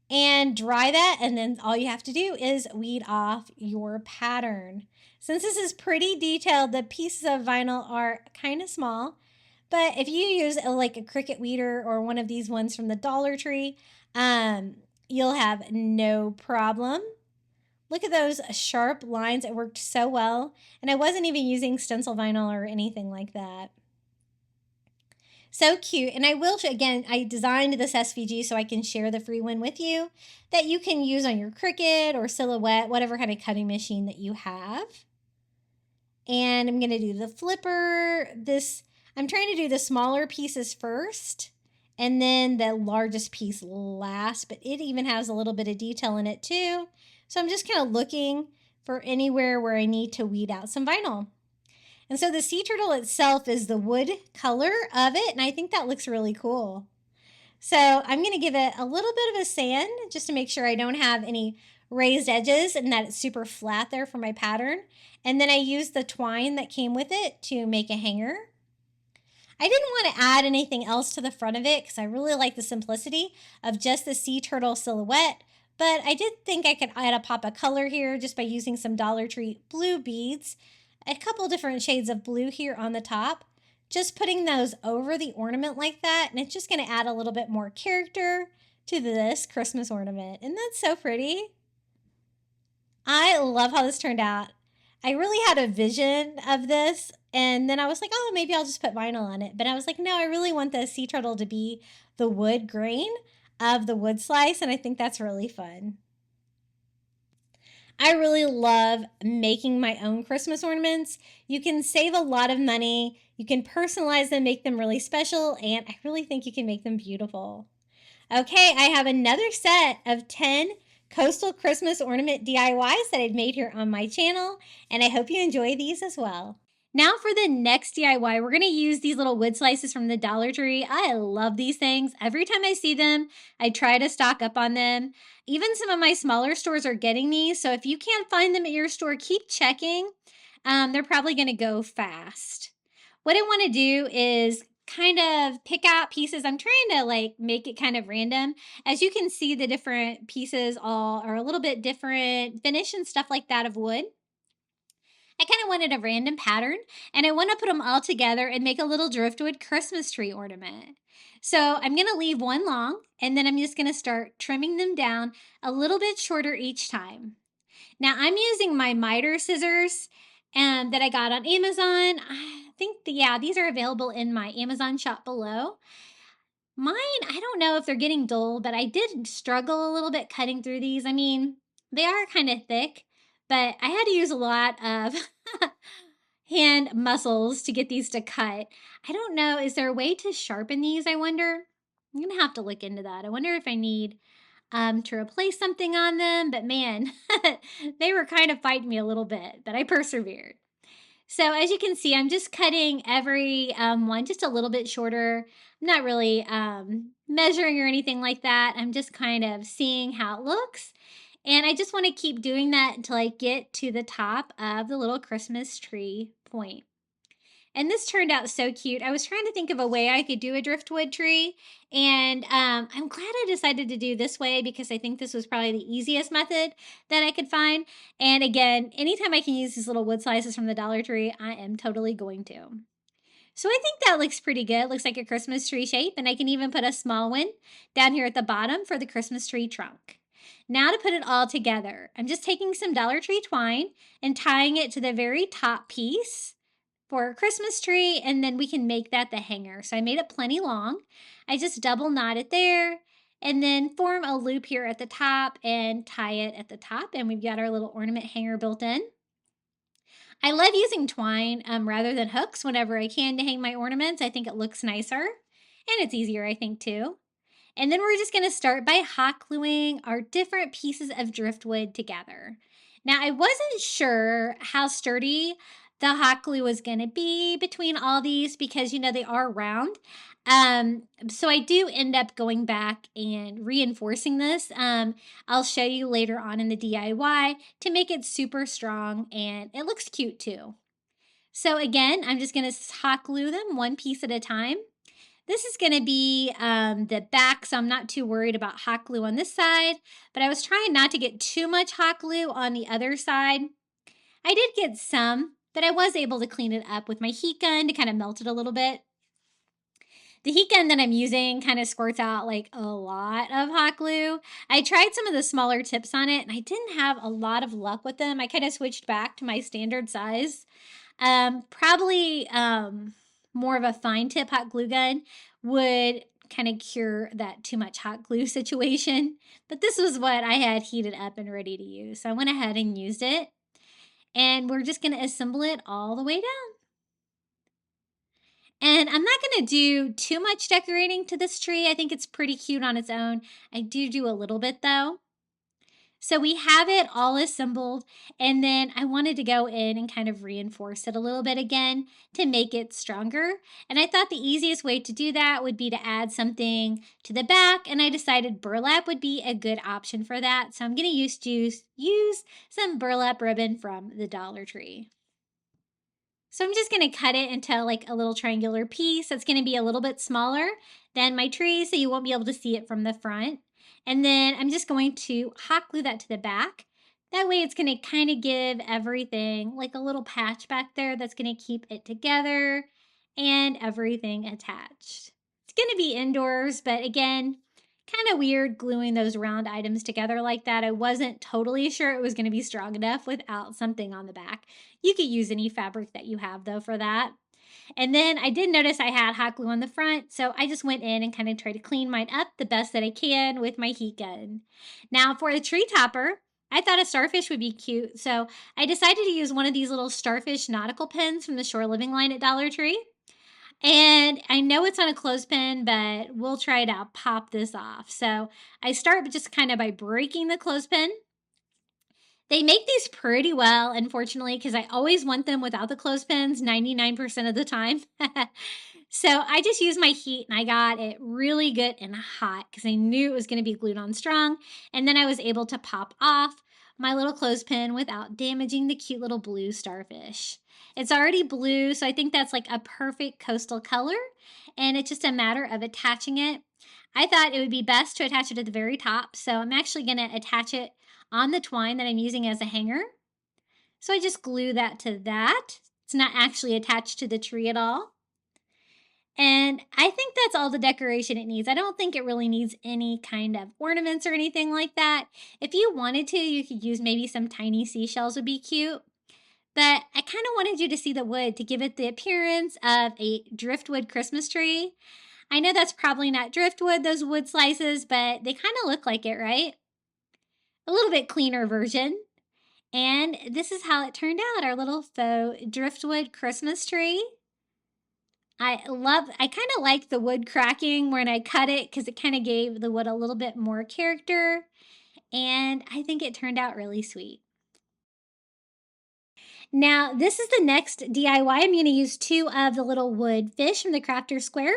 and dry that, and then all you have to do is weed off your pattern. Since this is pretty detailed, the pieces of vinyl are kind of small, but if you use like a Cricut weeder or one of these ones from the Dollar Tree, you'll have no problem. Look at those sharp lines. It worked so well. And I wasn't even using stencil vinyl or anything like that. So cute. And I will, again, I designed this SVG so I can share the free one with you that you can use on your Cricut or Silhouette, whatever kind of cutting machine that you have. And I'm going to do the flipper. I'm trying to do the smaller pieces first and then the largest piece last, but it even has a little bit of detail in it too. So I'm just kind of looking for anywhere where I need to weed out some vinyl. And so the sea turtle itself is the wood color of it, and I think that looks really cool. So I'm going to give it a little bit of a sand just to make sure I don't have any raised edges and that it's super flat there for my pattern. And then I used the twine that came with it to make a hanger. I didn't want to add anything else to the front of it because I really like the simplicity of just the sea turtle silhouette. But I did think I could add a pop of color here just by using some Dollar Tree blue beads. A couple different shades of blue here on the top. Just putting those over the ornament like that. And it's just going to add a little bit more character to this Christmas ornament. And that's so pretty. I love how this turned out. I really had a vision of this. And then I was like, oh, maybe I'll just put vinyl on it. But I was like, no, I really want the sea turtle to be the wood grain of the wood slice, and I think that's really fun. I really love making my own Christmas ornaments. You can save a lot of money, you can personalize them, make them really special, and I really think you can make them beautiful. Okay, I have another set of 10 coastal Christmas ornament DIYs that I've made here on my channel, and I hope you enjoy these as well. Now for the next DIY, we're going to use these little wood slices from the Dollar Tree. I love these things. Every time I see them, I try to stock up on them. Even some of my smaller stores are getting these, so if you can't find them at your store, keep checking. They're probably going to go fast. What I want to do is kind of pick out pieces. I'm trying to make it kind of random. As you can see, the different pieces all are a little bit different finish and stuff like that of wood. I kind of wanted a random pattern, and I want to put them all together and make a little driftwood Christmas tree ornament. So I'm going to leave one long, and then I'm just going to start trimming them down a little bit shorter each time. Now I'm using my miter scissors that I got on Amazon. I think, these are available in my Amazon shop below. Mine, I don't know if they're getting dull, but I did struggle a little bit cutting through these. I mean, they are kind of thick, but I had to use a lot of hand muscles to get these to cut. I don't know. Is there a way to sharpen these, I wonder? I'm going to have to look into that. I wonder if I need to replace something on them. But man, they were kind of fighting me a little bit, but I persevered. So as you can see, I'm just cutting every one just a little bit shorter. I'm not really measuring or anything like that. I'm just kind of seeing how it looks. And I just want to keep doing that until I get to the top of the little Christmas tree point. And this turned out so cute. I was trying to think of a way I could do a driftwood tree. And I'm glad I decided to do this way because I think this was probably the easiest method that I could find. And again, anytime I can use these little wood slices from the Dollar Tree, I am totally going to. So I think that looks pretty good. Looks like a Christmas tree shape. And I can even put a small one down here at the bottom for the Christmas tree trunk. Now to put it all together, I'm just taking some Dollar Tree twine and tying it to the very top piece for a Christmas tree, and then we can make that the hanger. So I made it plenty long. I just double knot it there and then form a loop here at the top and tie it at the top, and we've got our little ornament hanger built in. I love using twine rather than hooks whenever I can to hang my ornaments. I think it looks nicer and it's easier, I think, too. And then we're just going to start by hot gluing our different pieces of driftwood together. Now, I wasn't sure how sturdy the hot glue was going to be between all these because, you know, they are round. So I do end up going back and reinforcing this. I'll show you later on in the DIY to make it super strong, and it looks cute too. So again, I'm just going to hot glue them one piece at a time. This is going to be the back, so I'm not too worried about hot glue on this side, but I was trying not to get too much hot glue on the other side. I did get some, but I was able to clean it up with my heat gun to kind of melt it a little bit. The heat gun that I'm using kind of squirts out like a lot of hot glue. I tried some of the smaller tips on it, and I didn't have a lot of luck with them. I kind of switched back to my standard size. Probably more of a fine tip hot glue gun would kind of cure that too much hot glue situation. But this was what I had heated up and ready to use. So I went ahead and used it. And we're just going to assemble it all the way down. And I'm not going to do too much decorating to this tree. I think it's pretty cute on its own. I do a little bit though. So we have it all assembled, and then I wanted to go in and kind of reinforce it a little bit again to make it stronger. And I thought the easiest way to do that would be to add something to the back, and I decided burlap would be a good option for that. So I'm going to use some burlap ribbon from the Dollar Tree. So I'm just going to cut it into like a little triangular piece that's going to be a little bit smaller than my tree, so you won't be able to see it from the front. And then I'm just going to hot glue that to the back. That way it's going to kind of give everything like a little patch back there that's going to keep it together and everything attached. It's going to be indoors, but again, kind of weird gluing those round items together like that. I wasn't totally sure it was going to be strong enough without something on the back. You could use any fabric that you have though for that. And then I did notice I had hot glue on the front, so I just went in and kind of tried to clean mine up the best that I can with my heat gun. Now for the tree topper, I thought a starfish would be cute, so I decided to use one of these little starfish nautical pins from the Shore Living line at Dollar Tree. And I know it's on a clothespin, but we'll try to pop this off. So I start just kind of by breaking the clothespin. They make these pretty well, unfortunately, because I always want them without the clothespins 99% of the time. So I just used my heat and I got it really good and hot because I knew it was going to be glued on strong. And then I was able to pop off my little clothespin without damaging the cute little blue starfish. It's already blue, so I think that's like a perfect coastal color. And it's just a matter of attaching it. I thought it would be best to attach it at the very top. So I'm actually going to attach it on the twine that I'm using as a hanger. So I just glue that to that. It's not actually attached to the tree at all. And I think that's all the decoration it needs. I don't think it really needs any kind of ornaments or anything like that. If you wanted to, you could use maybe some tiny seashells would be cute. But I kind of wanted you to see the wood to give it the appearance of a driftwood Christmas tree. I know that's probably not driftwood, those wood slices, but they kind of look like it, right? A little bit cleaner version. And this is how it turned out, our little faux driftwood Christmas tree. I kind of like the wood cracking when I cut it because it kind of gave the wood a little bit more character. And I think it turned out really sweet. Now, this is the next DIY. I'm going to use 2 of the little wood fish from the Crafter Square,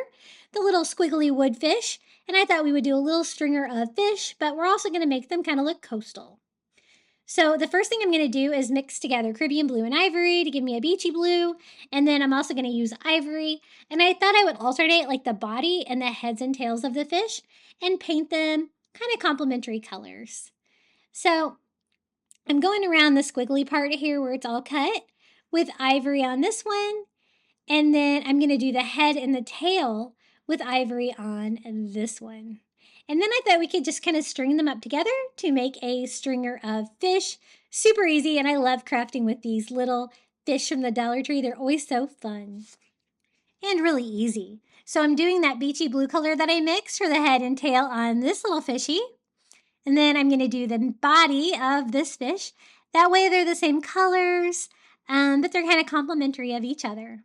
the little squiggly wood fish. And I thought we would do a little stringer of fish, but we're also going to make them kind of look coastal. So the first thing I'm going to do is mix together Caribbean blue and ivory to give me a beachy blue. And then I'm also going to use ivory. And I thought I would alternate like the body and the heads and tails of the fish and paint them kind of complementary colors. So I'm going around the squiggly part here where it's all cut with ivory on this one. And then I'm going to do the head and the tail with ivory on this one. And then I thought we could just kind of string them up together to make a stringer of fish. Super easy, and I love crafting with these little fish from the Dollar Tree. They're always so fun and really easy. So I'm doing that beachy blue color that I mixed for the head and tail on this little fishy. And then I'm going to do the body of this fish. That way they're the same colors, but they're kind of complementary of each other.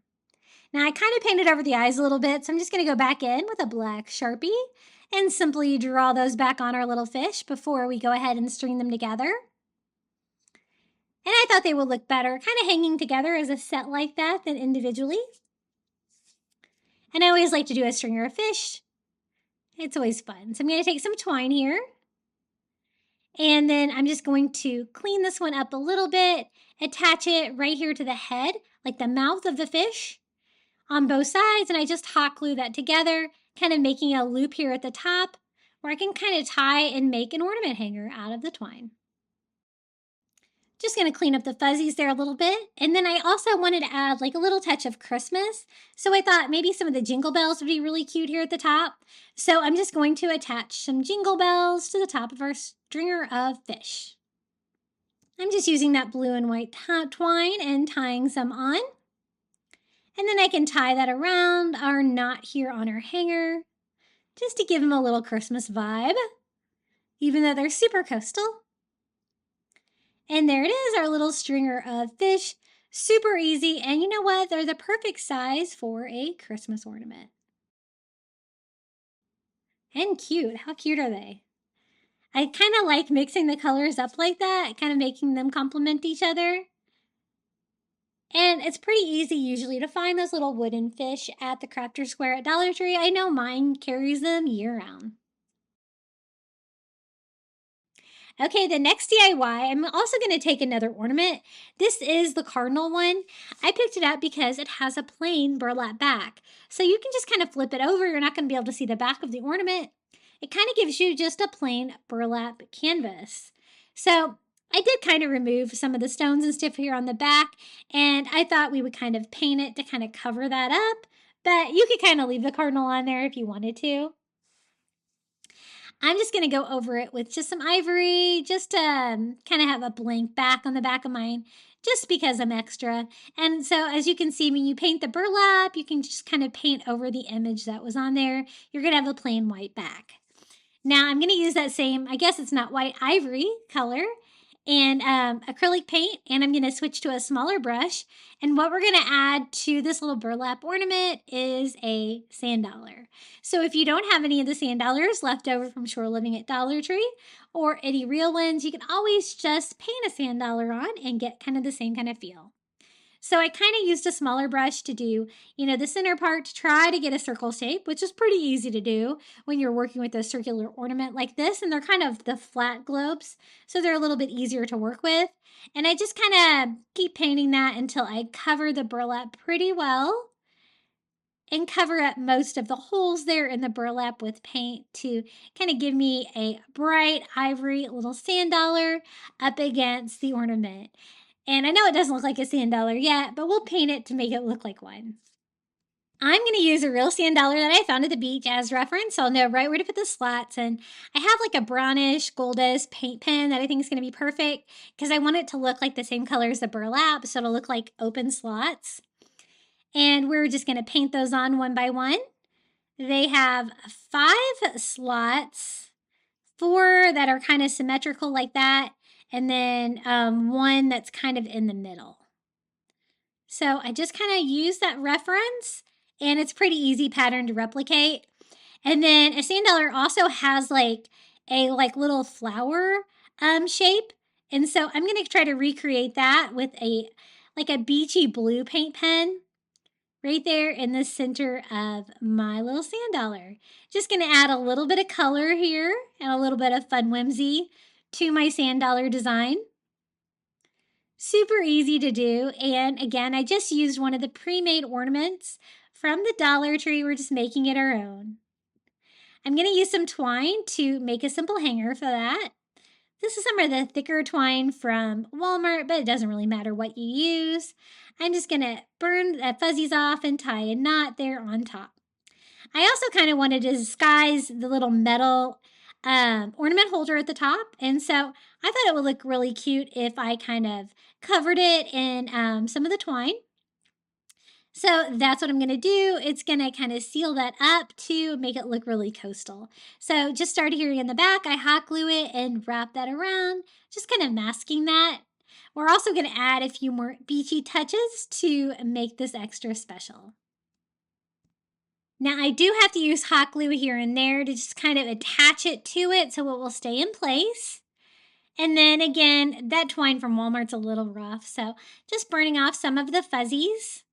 Now I kind of painted over the eyes a little bit, so I'm just going to go back in with a black Sharpie and simply draw those back on our little fish before we go ahead and string them together. And I thought they would look better kind of hanging together as a set like that than individually. And I always like to do a stringer of fish. It's always fun. So I'm going to take some twine here. And then I'm just going to clean this one up a little bit, attach it right here to the head, like the mouth of the fish on both sides. And I just hot glue that together, kind of making a loop here at the top where I can kind of tie and make an ornament hanger out of the twine. Just going to clean up the fuzzies there a little bit. And then I also wanted to add like a little touch of Christmas. So I thought maybe some of the jingle bells would be really cute here at the top. So I'm just going to attach some jingle bells to the top of our stringer of fish. I'm just using that blue and white twine and tying some on. And then I can tie that around our knot here on our hanger just to give them a little Christmas vibe, even though they're super coastal. And there it is, our little stringer of fish. Super easy, and you know what? They're the perfect size for a Christmas ornament. And cute. How cute are they? I kind of like mixing the colors up like that, kind of making them complement each other. And it's pretty easy usually to find those little wooden fish at the Crafter Square at Dollar Tree. I know mine carries them year-round. Okay, the next DIY, I'm also going to take another ornament. This is the cardinal one. I picked it up because it has a plain burlap back. So you can just kind of flip it over. You're not going to be able to see the back of the ornament. It kind of gives you just a plain burlap canvas. So I did kind of remove some of the stones and stuff here on the back, and I thought we would kind of paint it to kind of cover that up. But you could kind of leave the cardinal on there if you wanted to. I'm just going to go over it with just some ivory, just to kind of have a blank back on the back of mine, just because I'm extra. And so as you can see, when you paint the burlap, you can just kind of paint over the image that was on there. You're going to have a plain white back. Now I'm going to use that same, I guess it's not white, ivory color, and acrylic paint, and I'm going to switch to a smaller brush. And what we're going to add to this little burlap ornament is a sand dollar. So if you don't have any of the sand dollars left over from Shore Living at Dollar Tree or any real ones, you can always just paint a sand dollar on and get kind of the same kind of feel. So I kind of used a smaller brush to do, the center part to try to get a circle shape, which is pretty easy to do when you're working with a circular ornament like this. And they're kind of the flat globes, so they're a little bit easier to work with. And I just kind of keep painting that until I cover the burlap pretty well and cover up most of the holes there in the burlap with paint to kind of give me a bright ivory little sand dollar up against the ornament. And I know it doesn't look like a sand dollar yet, but we'll paint it to make it look like one. I'm going to use a real sand dollar that I found at the beach as reference, so I'll know right where to put the slots. And I have like a brownish, goldish paint pen that I think is going to be perfect because I want it to look like the same color as the burlap, so it'll look like open slots. And we're just going to paint those on one by one. They have 5 slots, 4 that are kind of symmetrical like that, and then 1 that's kind of in the middle. So I just kind of use that reference, and it's pretty easy pattern to replicate. And then a sand dollar also has like a little flower shape, and so I'm going to try to recreate that with a beachy blue paint pen right there in the center of my little sand dollar. Just going to add a little bit of color here and a little bit of fun whimsy to my sand dollar design. Super easy to do. And again, I just used one of the pre-made ornaments from the Dollar Tree. We're just making it our own. I'm going to use some twine to make a simple hanger for that. This is some of the thicker twine from Walmart, but it doesn't really matter what you use. I'm just going to burn the fuzzies off and tie a knot there on top. I also kind of wanted to disguise the little metal ornament holder at the top, and so I thought it would look really cute if I kind of covered it in some of the twine. So that's what I'm going to do. It's going to kind of seal that up to make it look really coastal. So just start here in the back. I hot glue it and wrap that around, just kind of masking that. We're also going to add a few more beachy touches to make this extra special. Now I do have to use hot glue here and there to just kind of attach it to it so it will stay in place. And then again, that twine from Walmart's a little rough, so just burning off some of the fuzzies.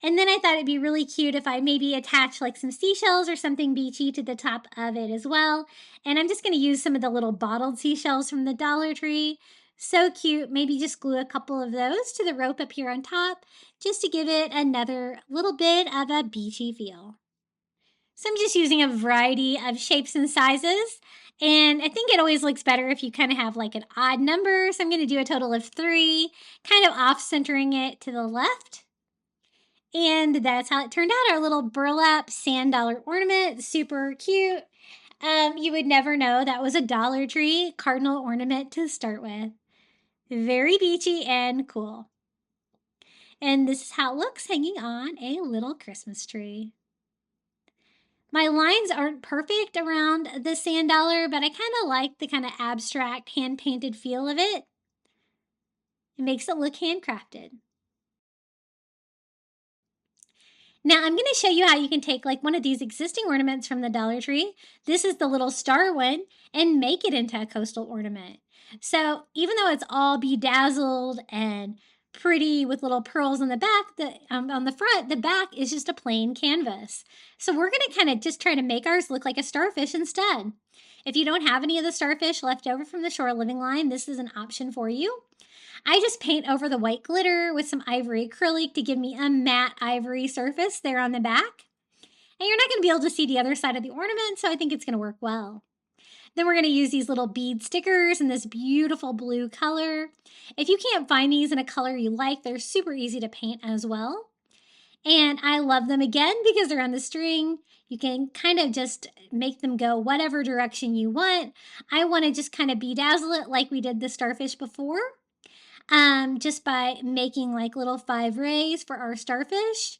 And then I thought it'd be really cute if I maybe attach like some seashells or something beachy to the top of it as well. And I'm just going to use some of the little bottled seashells from the Dollar Tree. So cute. Maybe just glue a couple of those to the rope up here on top just to give it another little bit of a beachy feel. So I'm just using a variety of shapes and sizes. And I think it always looks better if you kind of have like an odd number. So I'm going to do a total of 3, kind of off-centering it to the left. And that's how it turned out, our little burlap sand dollar ornament. Super cute. You would never know that was a Dollar Tree cardinal ornament to start with. Very beachy and cool. And this is how it looks hanging on a little Christmas tree. My lines aren't perfect around the sand dollar, but I kind of like the kind of abstract hand-painted feel of it. It makes it look handcrafted. Now I'm going to show you how you can take like one of these existing ornaments from the Dollar Tree. This is the little star one, and make it into a coastal ornament. So even though it's all bedazzled and pretty with little pearls on the back, on the front, the back is just a plain canvas. So we're going to kind of just try to make ours look like a starfish instead. If you don't have any of the starfish left over from the shore living line, this is an option for you. I just paint over the white glitter with some ivory acrylic to give me a matte ivory surface there on the back. And you're not going to be able to see the other side of the ornament, so I think it's going to work well. Then we're going to use these little bead stickers in this beautiful blue color. If you can't find these in a color you like, they're super easy to paint as well. And I love them again because they're on the string. You can kind of just make them go whatever direction you want. I want to just kind of bedazzle it like we did the starfish before. Just by making like little 5 rays for our starfish.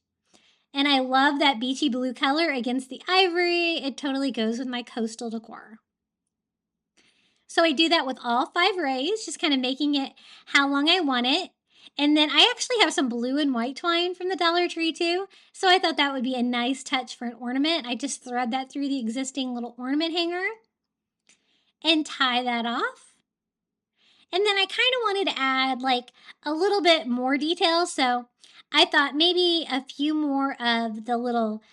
And I love that beachy blue color against the ivory. It totally goes with my coastal decor. So I do that with all 5 rays, just kind of making it how long I want it. And then I actually have some blue and white twine from the Dollar Tree too. So I thought that would be a nice touch for an ornament. I just thread that through the existing little ornament hanger and tie that off. And then I kind of wanted to add like a little bit more detail. So I thought maybe a few more of the little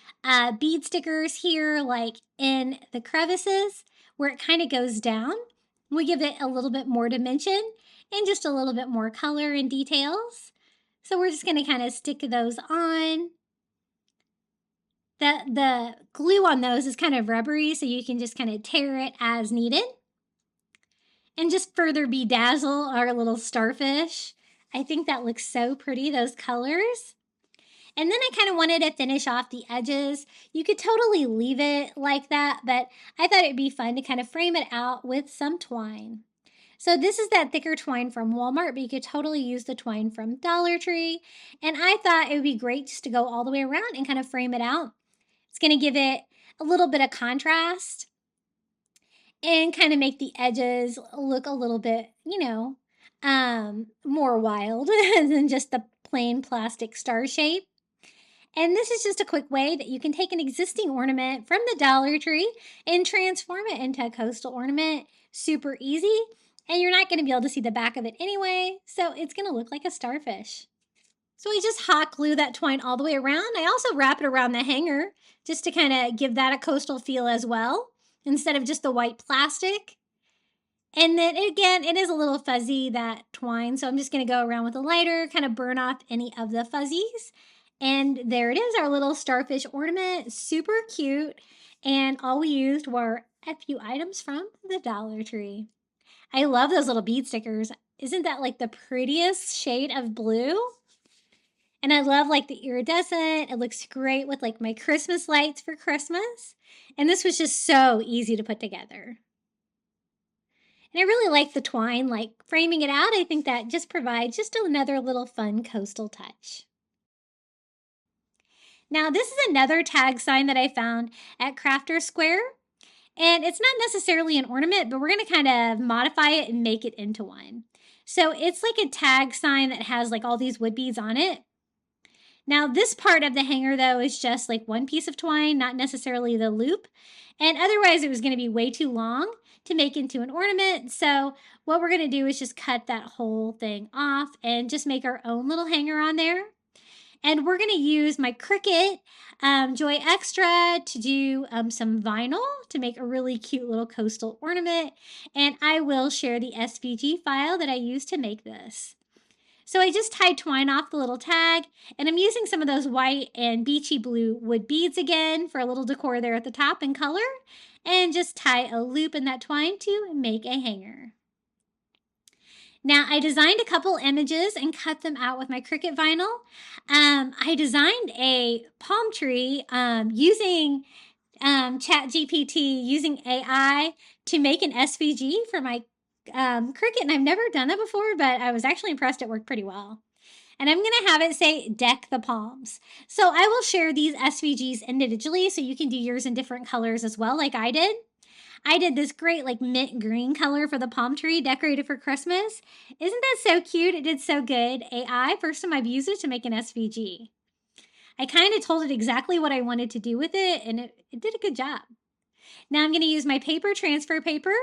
bead stickers here, like in the crevices where it kind of goes down. We give it a little bit more dimension and just a little bit more color and details. So we're just going to kind of stick those on. The glue on those is kind of rubbery, so you can just kind of tear it as needed. And just further bedazzle our little starfish. I think that looks so pretty, those colors. And then I kind of wanted to finish off the edges. You could totally leave it like that, but I thought it'd be fun to kind of frame it out with some twine. So this is that thicker twine from Walmart, but you could totally use the twine from Dollar Tree. And I thought it would be great just to go all the way around and kind of frame it out. It's going to give it a little bit of contrast and kind of make the edges look a little bit, more wild than just the plain plastic star shape. And this is just a quick way that you can take an existing ornament from the Dollar Tree and transform it into a coastal ornament. Super easy. And you're not going to be able to see the back of it anyway, so it's going to look like a starfish. So I just hot glue that twine all the way around. I also wrap it around the hanger just to kind of give that a coastal feel as well, instead of just the white plastic. And then again, it is a little fuzzy, that twine. So I'm just going to go around with a lighter, kind of burn off any of the fuzzies. And there it is, our little starfish ornament. Super cute. And all we used were a few items from the Dollar Tree. I love those little bead stickers. Isn't that like the prettiest shade of blue? And I love like the iridescent. It looks great with like my Christmas lights for Christmas. And this was just so easy to put together. And I really like the twine, like framing it out. I think that just provides just another little fun coastal touch. Now, this is another tag sign that I found at Crafter Square. And it's not necessarily an ornament, but we're going to kind of modify it and make it into one. So it's like a tag sign that has like all these wood beads on it. Now, this part of the hanger, though, is just like one piece of twine, not necessarily the loop. And otherwise, it was going to be way too long to make into an ornament. So what we're going to do is just cut that whole thing off and just make our own little hanger on there. And we're going to use my Cricut Joy Extra to do some vinyl to make a really cute little coastal ornament. And I will share the SVG file that I used to make this. So I just tied twine off the little tag, and I'm using some of those white and beachy blue wood beads again for a little decor there at the top in color, and just tie a loop in that twine to make a hanger. Now, I designed a couple images and cut them out with my Cricut vinyl. I designed a palm tree using ChatGPT, using AI to make an SVG for my Cricut, and I've never done that before, but I was actually impressed. It worked pretty well. And I'm going to have it say deck the palms. So I will share these SVGs individually so you can do yours in different colors as well, like I did. I did this great like mint green color for the palm tree decorated for Christmas. Isn't that so cute? It did so good. AI, first time I've used it to make an SVG. I kind of told it exactly what I wanted to do with it, and it did a good job. Now I'm going to use my paper transfer paper,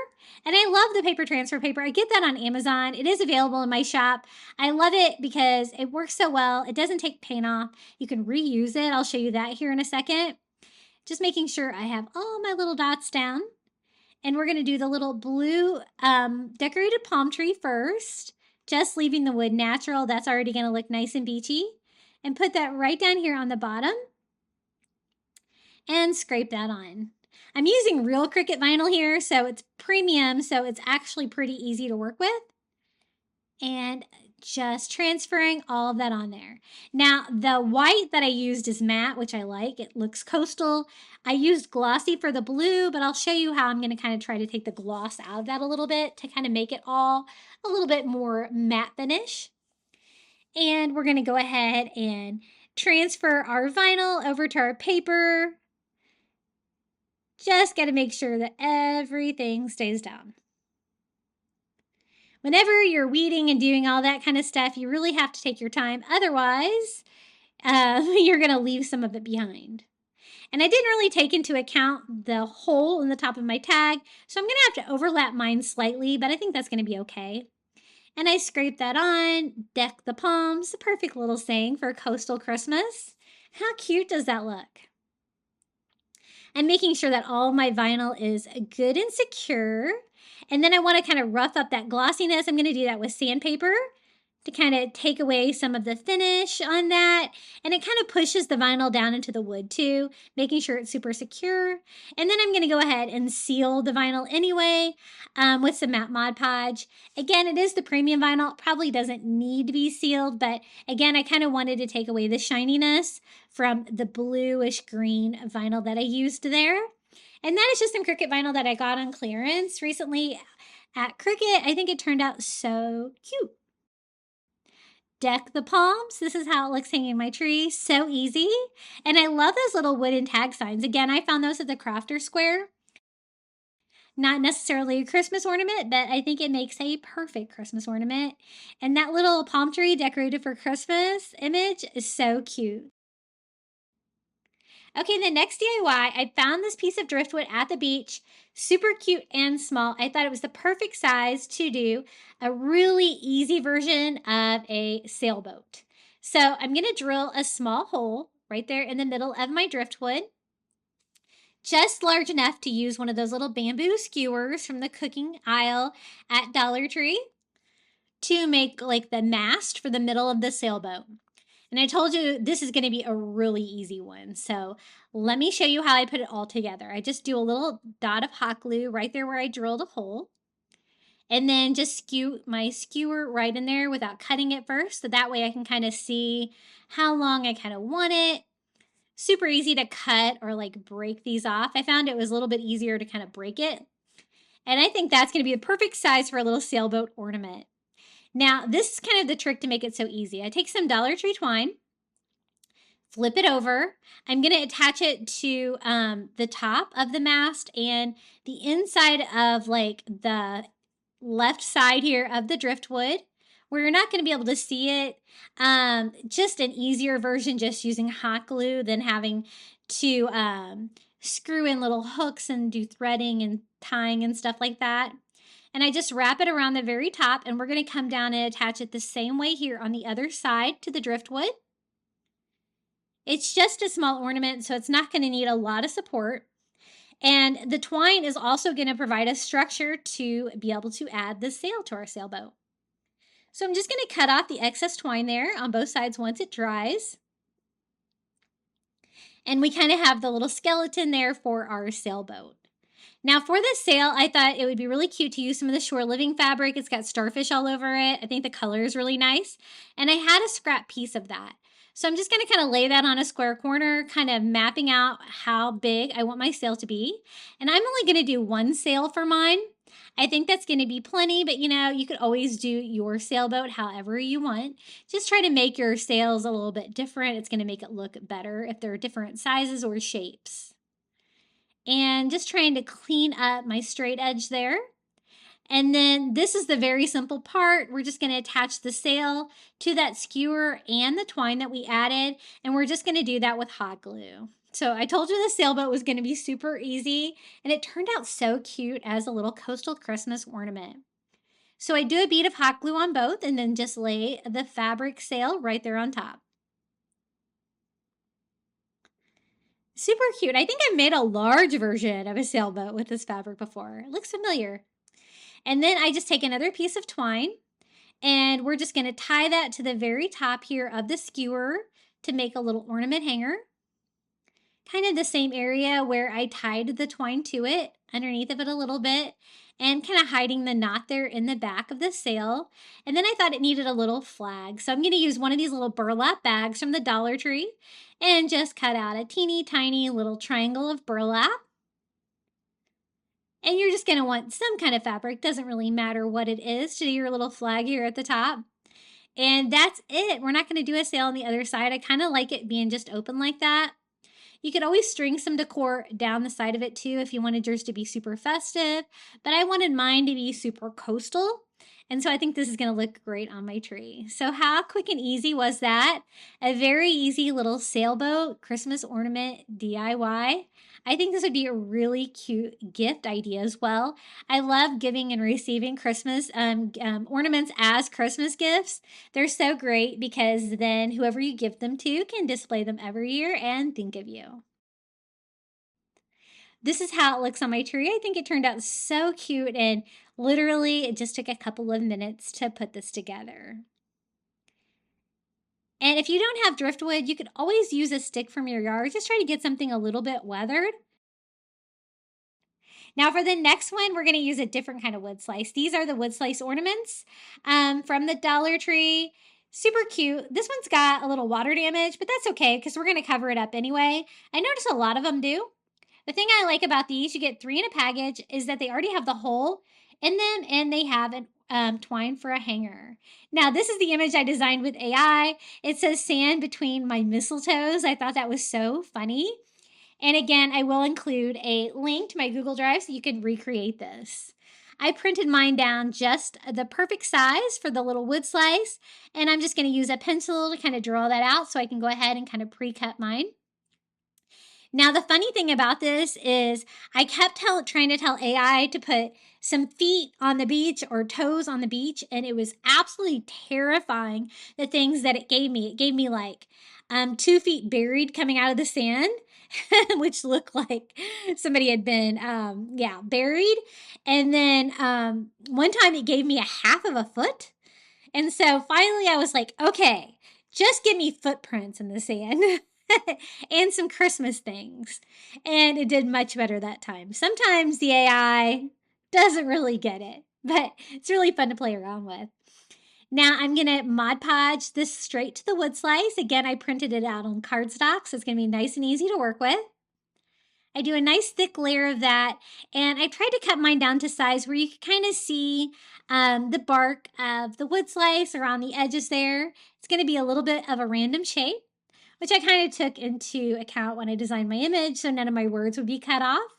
and I love the paper transfer paper. I get that on Amazon. It is available in my shop. I love it because it works so well. It doesn't take paint off. You can reuse it. I'll show you that here in a second. Just making sure I have all my little dots down. And we're going to do the little blue decorated palm tree first, just leaving the wood natural. That's already going to look nice and beachy. And put that right down here on the bottom and scrape that on. I'm using real Cricut vinyl here, so it's premium, so it's actually pretty easy to work with. And just transferring all of that on there. Now, the white that I used is matte, which I like. It looks coastal. I used glossy for the blue, but I'll show you how I'm going to kind of try to take the gloss out of that a little bit to kind of make it all a little bit more matte finish. And we're going to go ahead and transfer our vinyl over to our paper. Just got to make sure that everything stays down. Whenever you're weeding and doing all that kind of stuff, you really have to take your time. Otherwise, you're going to leave some of it behind. And I didn't really take into account the hole in the top of my tag, so I'm going to have to overlap mine slightly, but I think that's going to be okay. And I scrape that on, deck the palms, the perfect little saying for coastal Christmas. How cute does that look? I'm making sure that all my vinyl is good and secure. And then I want to kind of rough up that glossiness. I'm going to do that with sandpaper to kind of take away some of the finish on that. And it kind of pushes the vinyl down into the wood too, making sure it's super secure. And then I'm going to go ahead and seal the vinyl anyway with some matte Mod Podge. Again, it is the premium vinyl. It probably doesn't need to be sealed, but again, I kind of wanted to take away the shininess from the bluish green vinyl that I used there. And that is just some Cricut vinyl that I got on clearance recently at Cricut. I think it turned out so cute. Deck the palms. This is how it looks hanging in my tree. So easy. And I love those little wooden tag signs. Again, I found those at the Crafter Square. Not necessarily a Christmas ornament, but I think it makes a perfect Christmas ornament. And that little palm tree decorated for Christmas image is so cute. Okay, the next DIY, I found this piece of driftwood at the beach, super cute and small. I thought it was the perfect size to do a really easy version of a sailboat. So I'm going to drill a small hole right there in the middle of my driftwood. just large enough to use one of those little bamboo skewers from the cooking aisle at Dollar Tree to make like the mast for the middle of the sailboat. And I told you this is going to be a really easy one. So let me show you how I put it all together. I just do a little dot of hot glue right there where I drilled a hole. And then just skew my skewer right in there without cutting it first. So that way I can kind of see how long I kind of want it. Super easy to cut or like break these off. I found it was a little bit easier to kind of break it. And I think that's going to be the perfect size for a little sailboat ornament. Now, this is kind of the trick to make it so easy. I take some Dollar Tree twine, flip it over. I'm going to attach it to the top of the mast and the inside of like the left side here of the driftwood, where you're not going to be able to see it. Just an easier version, just using hot glue than having to screw in little hooks and do threading and tying and stuff like that. And I just wrap it around the very top, and we're going to come down and attach it the same way here on the other side to the driftwood. It's just a small ornament, so it's not going to need a lot of support. And the twine is also going to provide a structure to be able to add the sail to our sailboat. So I'm just going to cut off the excess twine there on both sides once it dries. And we kind of have the little skeleton there for our sailboat. Now for this sail, I thought it would be really cute to use some of the shore living fabric. It's got starfish all over it. I think the color is really nice. And I had a scrap piece of that. So I'm just going to kind of lay that on a square corner, kind of mapping out how big I want my sail to be. And I'm only going to do one sail for mine. I think that's going to be plenty, but you could always do your sailboat however you want. Just try to make your sails a little bit different. It's going to make it look better if they're different sizes or shapes. And just trying to clean up my straight edge there. And then this is the very simple part. We're just going to attach the sail to that skewer and the twine that we added. And we're just going to do that with hot glue. So I told you the sailboat was going to be super easy. And it turned out so cute as a little coastal Christmas ornament. So I do a bead of hot glue on both and then just lay the fabric sail right there on top. Super cute. I think I've made a large version of a sailboat with this fabric before. It looks familiar. And then I just take another piece of twine and we're just going to tie that to the very top here of the skewer to make a little ornament hanger. Kind of the same area where I tied the twine to it, underneath of it a little bit, and kind of hiding the knot there in the back of the sail. And then I thought it needed a little flag. So I'm going to use one of these little burlap bags from the Dollar Tree and just cut out a teeny tiny little triangle of burlap. And you're just going to want some kind of fabric, doesn't really matter what it is, to do your little flag here at the top. And that's it. We're not going to do a sail on the other side. I kind of like it being just open like that. You could always string some decor down the side of it too if you wanted yours to be super festive, but I wanted mine to be super coastal. And so I think this is going to look great on my tree. So how quick and easy was that? A very easy little sailboat Christmas ornament DIY. I think this would be a really cute gift idea as well. I love giving and receiving Christmas ornaments as Christmas gifts. They're so great because then whoever you give them to can display them every year and think of you. This is how it looks on my tree. I think it turned out so cute, and literally it just took a couple of minutes to put this together. And if you don't have driftwood, you could always use a stick from your yard. Just try to get something a little bit weathered. Now for the next one, we're going to use a different kind of wood slice. These are the wood slice ornaments from the Dollar Tree. Super cute. This one's got a little water damage, but that's okay because we're going to cover it up anyway. I notice a lot of them do. The thing I like about these, you get 3 in a package, is that they already have the hole in them and they have an twine for a hanger. Now, this is the image I designed with AI. It says sand between my mistletoes. I thought that was so funny. And again, I will include a link to my Google Drive so you can recreate this. I printed mine down just the perfect size for the little wood slice. And I'm just going to use a pencil to kind of draw that out so I can go ahead and kind of pre-cut mine. Now, the funny thing about this is I kept trying to tell AI to put some feet on the beach or toes on the beach, and it was absolutely terrifying, the things that it gave me. It gave me like 2 feet buried coming out of the sand. which looked like somebody had been, buried. And then one time it gave me a half of a foot. And so finally I was like, okay, just give me footprints in the sand and some Christmas things. And it did much better that time. Sometimes the AI doesn't really get it, but it's really fun to play around with. Now I'm going to Mod Podge this straight to the wood slice. Again, I printed it out on cardstock, so it's going to be nice and easy to work with. I do a nice thick layer of that, and I tried to cut mine down to size where you can kind of see the bark of the wood slice around the edges there. It's going to be a little bit of a random shape, which I kind of took into account when I designed my image, so none of my words would be cut off.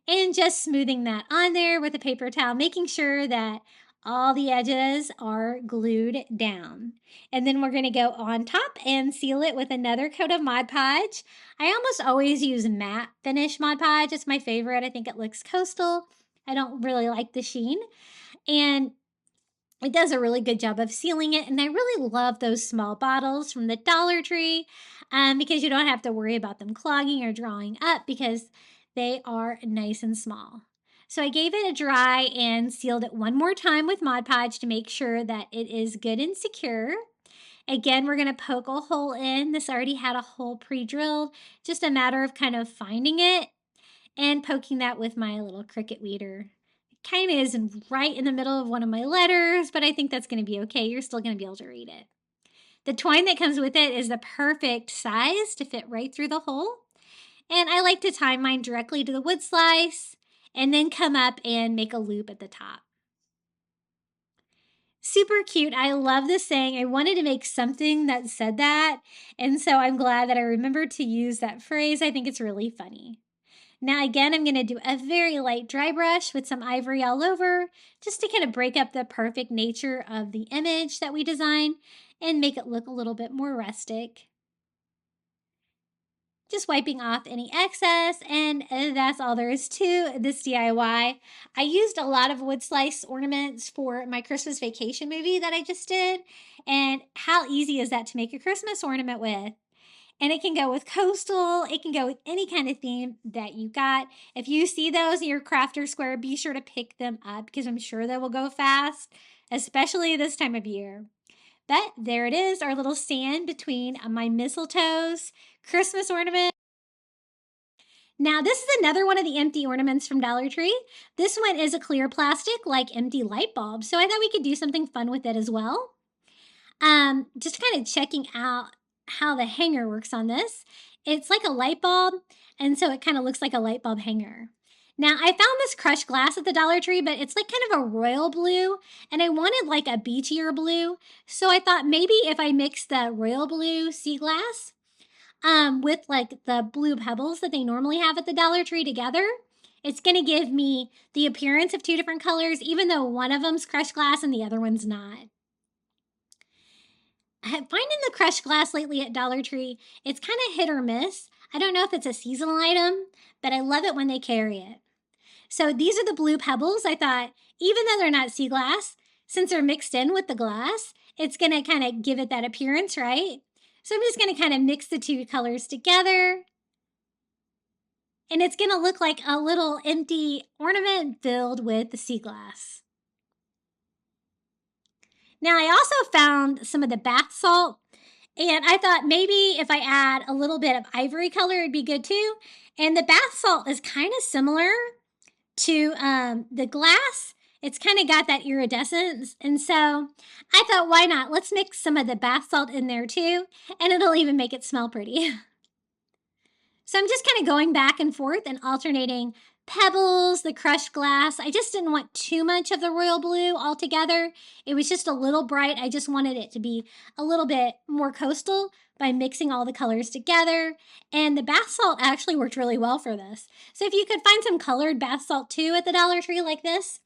And just smoothing that on there with a paper towel, making sure that all the edges are glued down. And then we're going to go on top and seal it with another coat of Mod Podge. I almost always use matte finish Mod Podge. It's my favorite. I think it looks coastal. I don't really like the sheen. And it does a really good job of sealing it. And I really love those small bottles from the Dollar Tree because you don't have to worry about them clogging or drawing up because they are nice and small. So I gave it a dry and sealed it one more time with Mod Podge to make sure that it is good and secure. Again, we're going to poke a hole in. This already had a hole pre-drilled. Just a matter of kind of finding it and poking that with my little Cricut weeder. It kind of is right in the middle of one of my letters, but I think that's going to be okay. You're still going to be able to read it. The twine that comes with it is the perfect size to fit right through the hole. And I like to tie mine directly to the wood slice and then come up and make a loop at the top. Super cute. I love this saying. I wanted to make something that said that, and so I'm glad that I remembered to use that phrase. I think it's really funny. Now again, I'm going to do a very light dry brush with some ivory all over, just to kind of break up the perfect nature of the image that we designed and make it look a little bit more rustic. Just wiping off any excess, and that's all there is to this DIY. I used a lot of wood slice ornaments for my Christmas vacation movie that I just did, and how easy is that to make a Christmas ornament with? And it can go with coastal, it can go with any kind of theme that you got. If you see those in your crafter square, be sure to pick them up because I'm sure they will go fast, especially this time of year. But there it is, our little stand between my mistletoes, Christmas ornament. Now this is another one of the empty ornaments from Dollar Tree. This one is a clear plastic like empty light bulb. So I thought we could do something fun with it as well. Just kind of checking out how the hanger works on this. It's like a light bulb, and so it kind of looks like a light bulb hanger. Now I found this crushed glass at the Dollar Tree, but it's like kind of a royal blue, and I wanted like a beachier blue. So I thought maybe if I mix the royal blue sea glass with like the blue pebbles that they normally have at the Dollar Tree together, it's going to give me the appearance of two different colors, even though one of them's crushed glass and the other one's not. Finding the crushed glass lately at Dollar Tree, it's kind of hit or miss. I don't know if it's a seasonal item, but I love it when they carry it. So these are the blue pebbles. I thought, even though they're not sea glass, since they're mixed in with the glass, it's going to kind of give it that appearance, right? So I'm just going to kind of mix the two colors together. And it's going to look like a little empty ornament filled with the sea glass. Now I also found some of the bath salt, and I thought maybe if I add a little bit of ivory color, it'd be good too. And the bath salt is kind of similar to the glass. It's kind of got that iridescence. And so I thought, why not? Let's mix some of the bath salt in there too, and it'll even make it smell pretty. So I'm just kind of going back and forth and alternating pebbles, the crushed glass. I just didn't want too much of the royal blue altogether. It was just a little bright. I just wanted it to be a little bit more coastal by mixing all the colors together. And the bath salt actually worked really well for this. So if you could find some colored bath salt too at the Dollar Tree like this,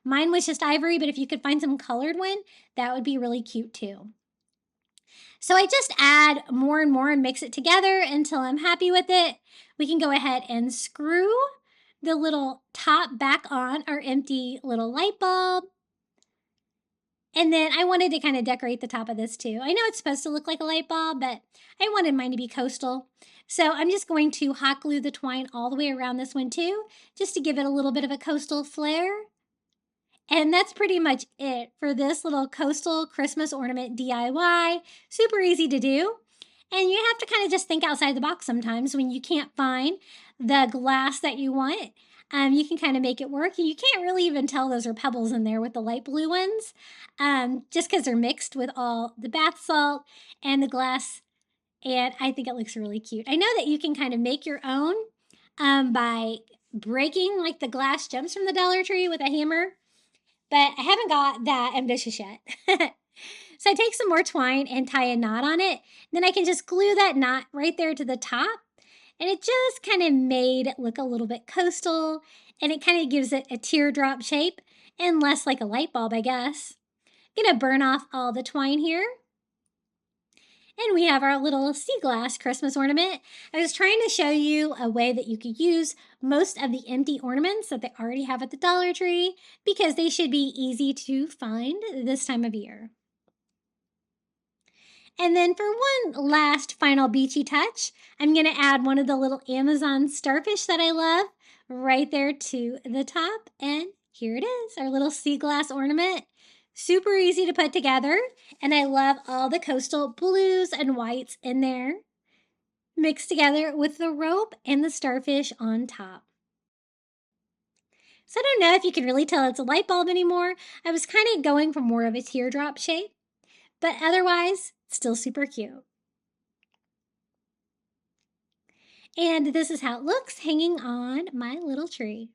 mine was just ivory, but if you could find some colored one, that would be really cute too. So I just add more and more and mix it together until I'm happy with it. We can go ahead and screw the little top back on our empty little light bulb. And then I wanted to kind of decorate the top of this too. I know it's supposed to look like a light bulb, but I wanted mine to be coastal. So I'm just going to hot glue the twine all the way around this one too, just to give it a little bit of a coastal flair. And that's pretty much it for this little coastal Christmas ornament DIY. Super easy to do. And you have to kind of just think outside the box sometimes when you can't find the glass that you want. You can kind of make it work. And you can't really even tell those are pebbles in there with the light blue ones, just because they're mixed with all the bath salt and the glass. And I think it looks really cute. I know that you can kind of make your own by breaking like the glass gems from the Dollar Tree with a hammer. But I haven't got that ambitious yet. So I take some more twine and tie a knot on it. Then I can just glue that knot right there to the top. And it just kind of made it look a little bit coastal. And it kind of gives it a teardrop shape and less like a light bulb, I guess. I'm going to burn off all the twine here. And we have our little sea glass Christmas ornament. I was trying to show you a way that you could use most of the empty ornaments that they already have at the Dollar Tree because they should be easy to find this time of year. And then for one last final beachy touch, I'm going to add one of the little Amazon starfish that I love right there to the top. And here it is, our little sea glass ornament. Super easy to put together, and I love all the coastal blues and whites in there, mixed together with the rope and the starfish on top. So I don't know if you can really tell it's a light bulb anymore. I was kind of going for more of a teardrop shape, but otherwise, still super cute. And this is how it looks hanging on my little tree.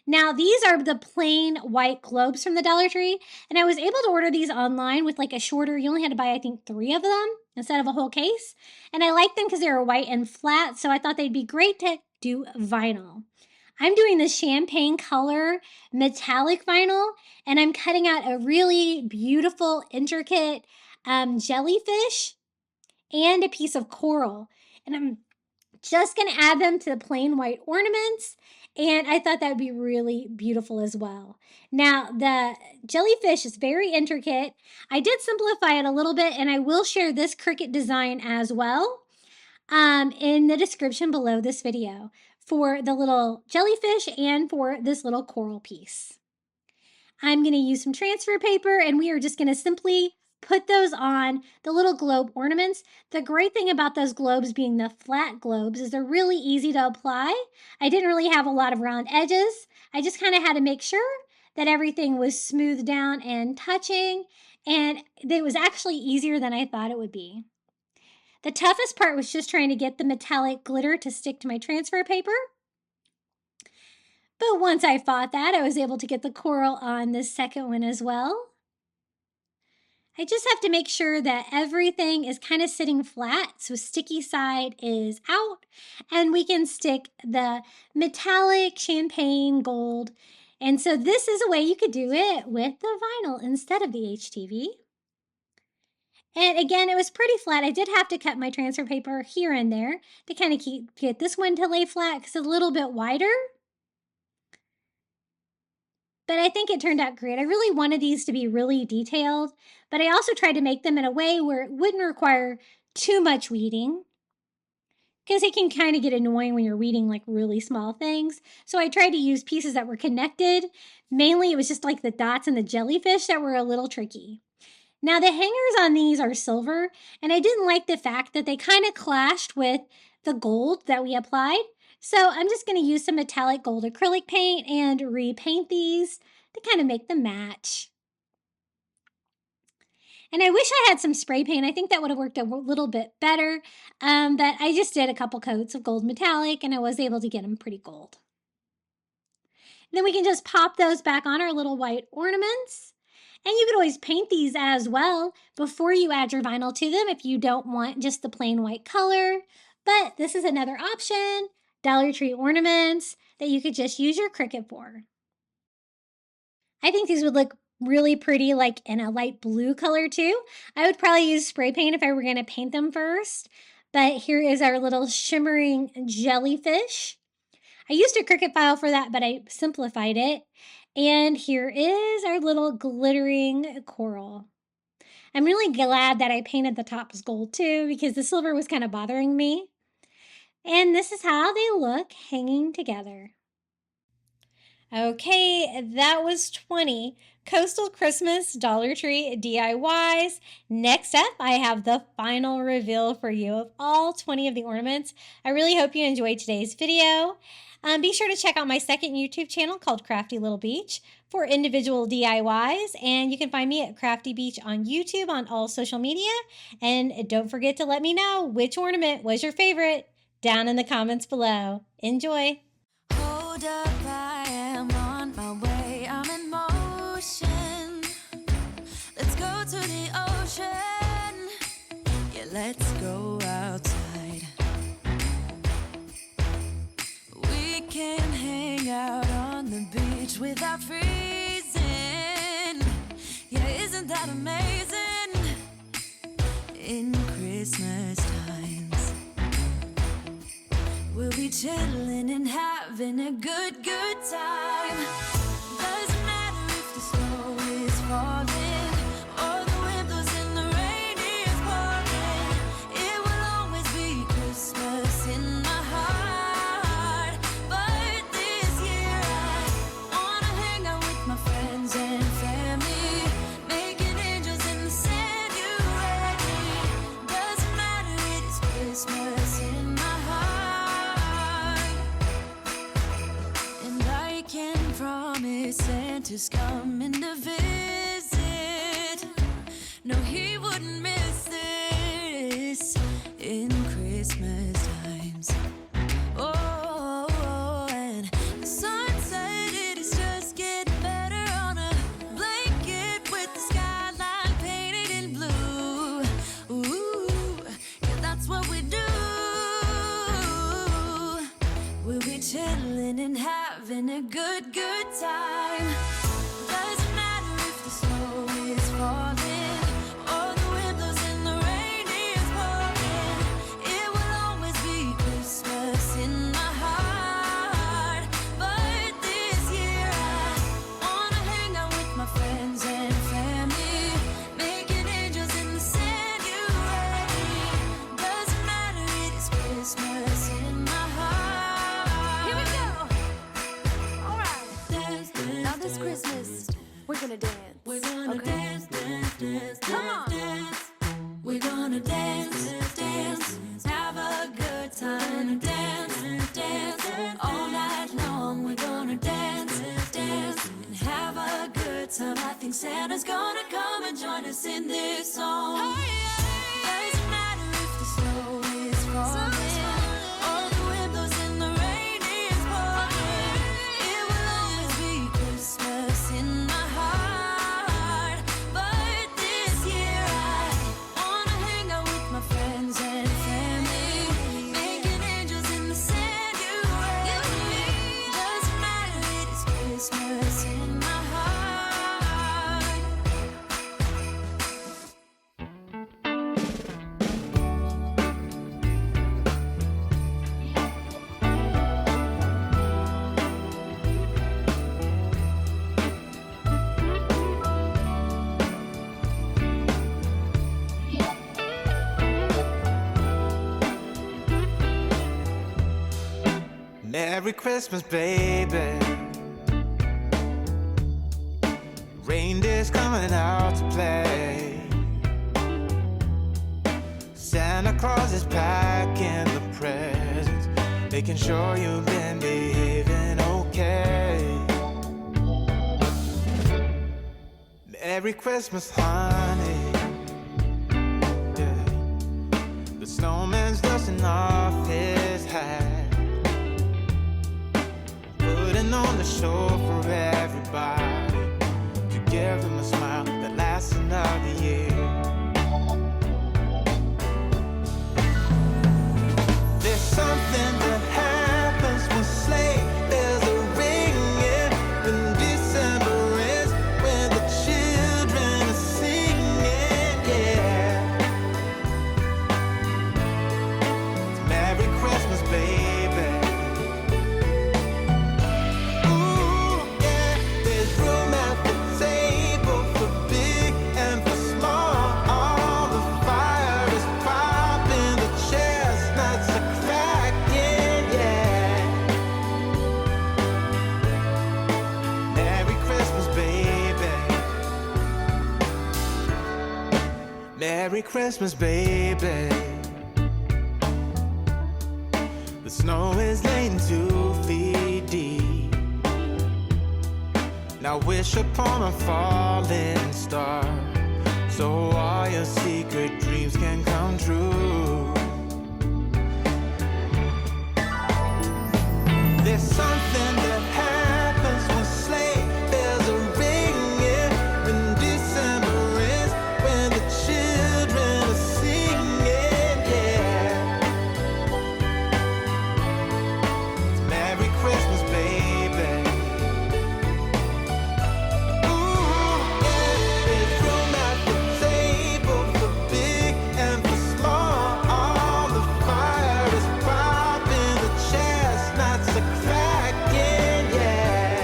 Now, these are the plain white globes from the Dollar Tree, and I was able to order these online with like a shorter, you only had to buy, I think, 3 of them instead of a whole case. And I like them because they were white and flat, so I thought they'd be great to do vinyl. I'm doing the champagne color metallic vinyl, and I'm cutting out a really beautiful, intricate jellyfish and a piece of coral. And I'm just going to add them to the plain white ornaments. And I thought that would be really beautiful as well. Now, the jellyfish is very intricate. I did simplify it a little bit, and I will share this cricket design as well in the description below this video for the little jellyfish and for this little coral piece. I'm going to use some transfer paper, and we are just going to simply put those on the little globe ornaments. The great thing about those globes being the flat globes is they're really easy to apply. I didn't really have a lot of round edges. I just kind of had to make sure that everything was smoothed down and touching, and it was actually easier than I thought it would be. The toughest part was just trying to get the metallic glitter to stick to my transfer paper. But once I fought that, I was able to get the coral on this second one as well. I just have to make sure that everything is kind of sitting flat, so sticky side is out, and we can stick the metallic champagne gold. And so this is a way you could do it with the vinyl instead of the HTV. And again, it was pretty flat. I did have to cut my transfer paper here and there to kind of get this one to lay flat because it's a little bit wider. But I think it turned out great. I really wanted these to be really detailed, but I also tried to make them in a way where it wouldn't require too much weeding because it can kind of get annoying when you're weeding like really small things. So I tried to use pieces that were connected. Mainly, it was just like the dots and the jellyfish that were a little tricky. Now, the hangers on these are silver, and I didn't like the fact that they kind of clashed with the gold that we applied. So I'm just going to use some metallic gold acrylic paint and repaint these to kind of make them match. And I wish I had some spray paint. I think that would have worked a little bit better, but I just did a couple coats of gold metallic, and I was able to get them pretty gold. Then we can just pop those back on our little white ornaments. And you could always paint these as well before you add your vinyl to them if you don't want just the plain white color. But this is another option. Dollar Tree ornaments that you could just use your Cricut for. I think these would look really pretty like in a light blue color too. I would probably use spray paint if I were going to paint them first. But here is our little shimmering jellyfish. I used a Cricut file for that, but I simplified it. And here is our little glittering coral. I'm really glad that I painted the tops gold too, because the silver was kind of bothering me. And this is how they look hanging together. Okay, that was 20 Coastal Christmas Dollar Tree DIYs. Next up, I have the final reveal for you of all 20 of the ornaments. I really hope you enjoyed today's video. Be sure to check out my second YouTube channel called Crafty Little Beach for individual DIYs, and you can find me at Crafty Beach on YouTube on all social media. And don't forget to let me know which ornament was your favorite down in the comments below. Enjoy! Hold up, I am on my way. I'm in motion. Let's go to the ocean. Yeah, let's go outside. We can hang out on the beach without freezing. Yeah, isn't that amazing? In Christmas times, we'll be chilling and having a good time. Doesn't matter if the snow is falling or the wind blows and the rain is pouring. It will always be Christmas in my heart. But this year I wanna hang out with my friends and family, making angels in the sand. You ready? Doesn't matter, it is Christmas in my heart. And I can promise Santa's coming to visit. No, he wouldn't miss this in Christmas times. Oh, and the sunset, it is just getting better on a blanket with the skyline painted in blue. Ooh, yeah, that's what we do. We'll be chilling and having a good time. Doesn't matter if the snow is falling or the wind blows and the rain is pouring. It will always be Christmas in my heart. But this year I wanna hang out with my friends and family, making angels in the sand. You ready? Doesn't matter, it is Christmas in my heart. Here we go. All right. Dance, dance, now this Christmas, we're gonna dance. We're gonna dance, dance, dance, come on. Dance. We're gonna dance, dance, have a good time. Dance, dance, all night long. We're gonna dance, dance, and have a good time. I think Santa's gonna come and join us in this song. Doesn't matter if the snow is falling or the wind blows and the rain is pouring. It will always be Christmas in my heart. But this year I wanna hang out with my friends and family, making angels in the sand. You ready? Doesn't matter, it is Christmas in my heart. Merry Christmas, baby. Reindeer's coming out to play. Santa Claus is packing the presents, making sure you've been behaving okay. Merry Christmas, honey. Yeah. The snowman's dusting off his hat, putting on the show for everybody, to give them a smile that lasts another year. There's something that happens when sleigh bells are ringing, when December ends, when the children are singing, yeah. It's Merry Christmas, baby. Merry Christmas, baby. The snow is laying 2 feet deep. Now wish upon a falling star, so all your secret dreams can come true. There's something that happens when sleigh bells are ringing, when December is, when the children are singing, yeah. It's Merry Christmas, baby. Ooh, yeah. There's room at the table for big and for small. All the fire is popping, the chestnuts are cracking, yeah.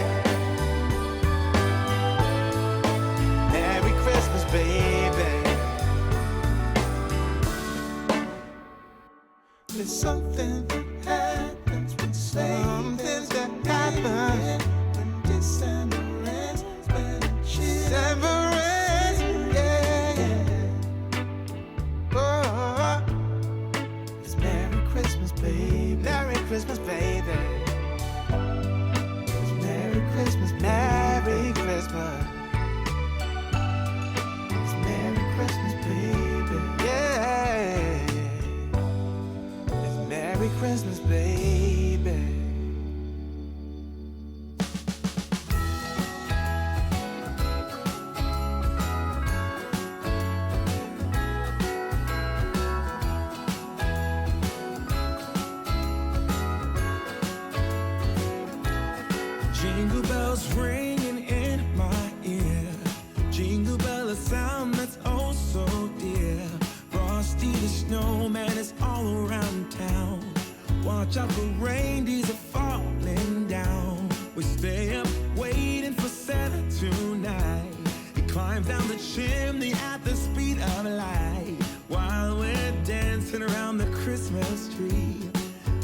Merry Christmas, baby. There's something that happens when something that happens when December ends, when December ends, yeah, yeah. Oh, it's Merry Christmas, baby. Merry Christmas, baby. It's Merry Christmas, Merry Christmas. It's Merry Christmas, baby. Yeah. It's Merry Christmas, baby. Jingle bells ringing in my ear. Jingle bell, a sound that's oh so dear. Frosty the snowman is all around town. Watch out for reindeers are falling down. We stay up waiting for Santa tonight. He climbs down the chimney at the speed of light, while we're dancing around the Christmas tree,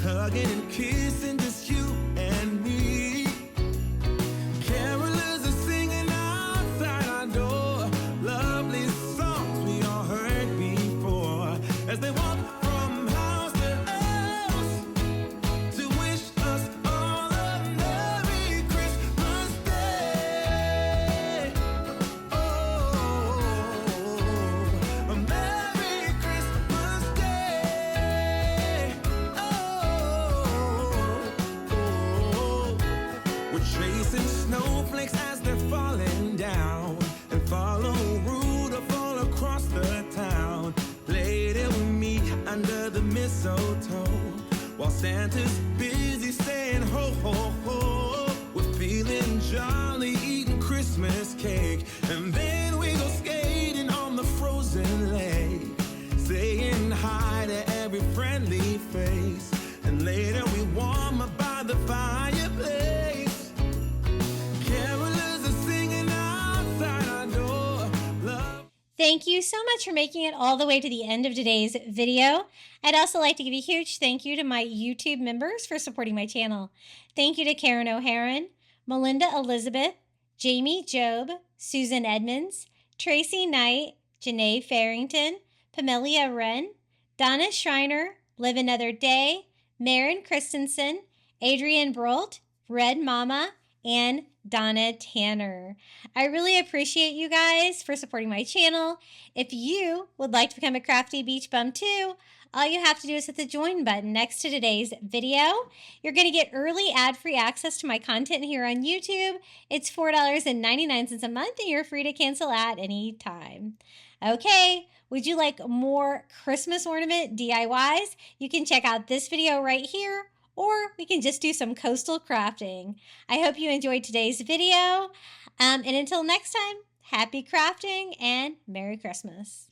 hugging and kissing just you and me. Carolers are singing outside our door, lovely songs we all heard before, as they walk from house to house to wish us all a Merry Christmas Day. Oh, a Merry Christmas Day. Oh, we're chasing snowflakes as they're falling down, and follow Rudolph all across the town. Later we meet under the mistletoe, while Santa's busy saying ho ho ho. We're feeling jolly, eating Christmas cake, and then we go skating on the frozen lake, saying hi to every friendly face, and later we warm up by the fireplace. Carolers are singing outside our door. Love. Thank you so much for making it all the way to the end of today's video. I'd also like to give a huge thank you to my YouTube members for supporting my channel. Thank you to Karen O'Haron, Melinda Elizabeth, Jamie Job, Susan Edmonds, Tracy Knight, Janae Farrington, Pamelia Wren, Donna Schreiner, Live Another Day, Maren Christensen, Adrian Brolt, Red Mama, and Donna Tanner. I really appreciate you guys for supporting my channel. If you would like to become a crafty beach bum too, all you have to do is hit the join button next to today's video. You're going to get early ad-free access to my content here on YouTube. It's $4.99 a month, and you're free to cancel at any time. Okay, would you like more Christmas ornament DIYs? You can check out this video right here, or we can just do some coastal crafting. I hope you enjoyed today's video. And until next time, happy crafting and Merry Christmas.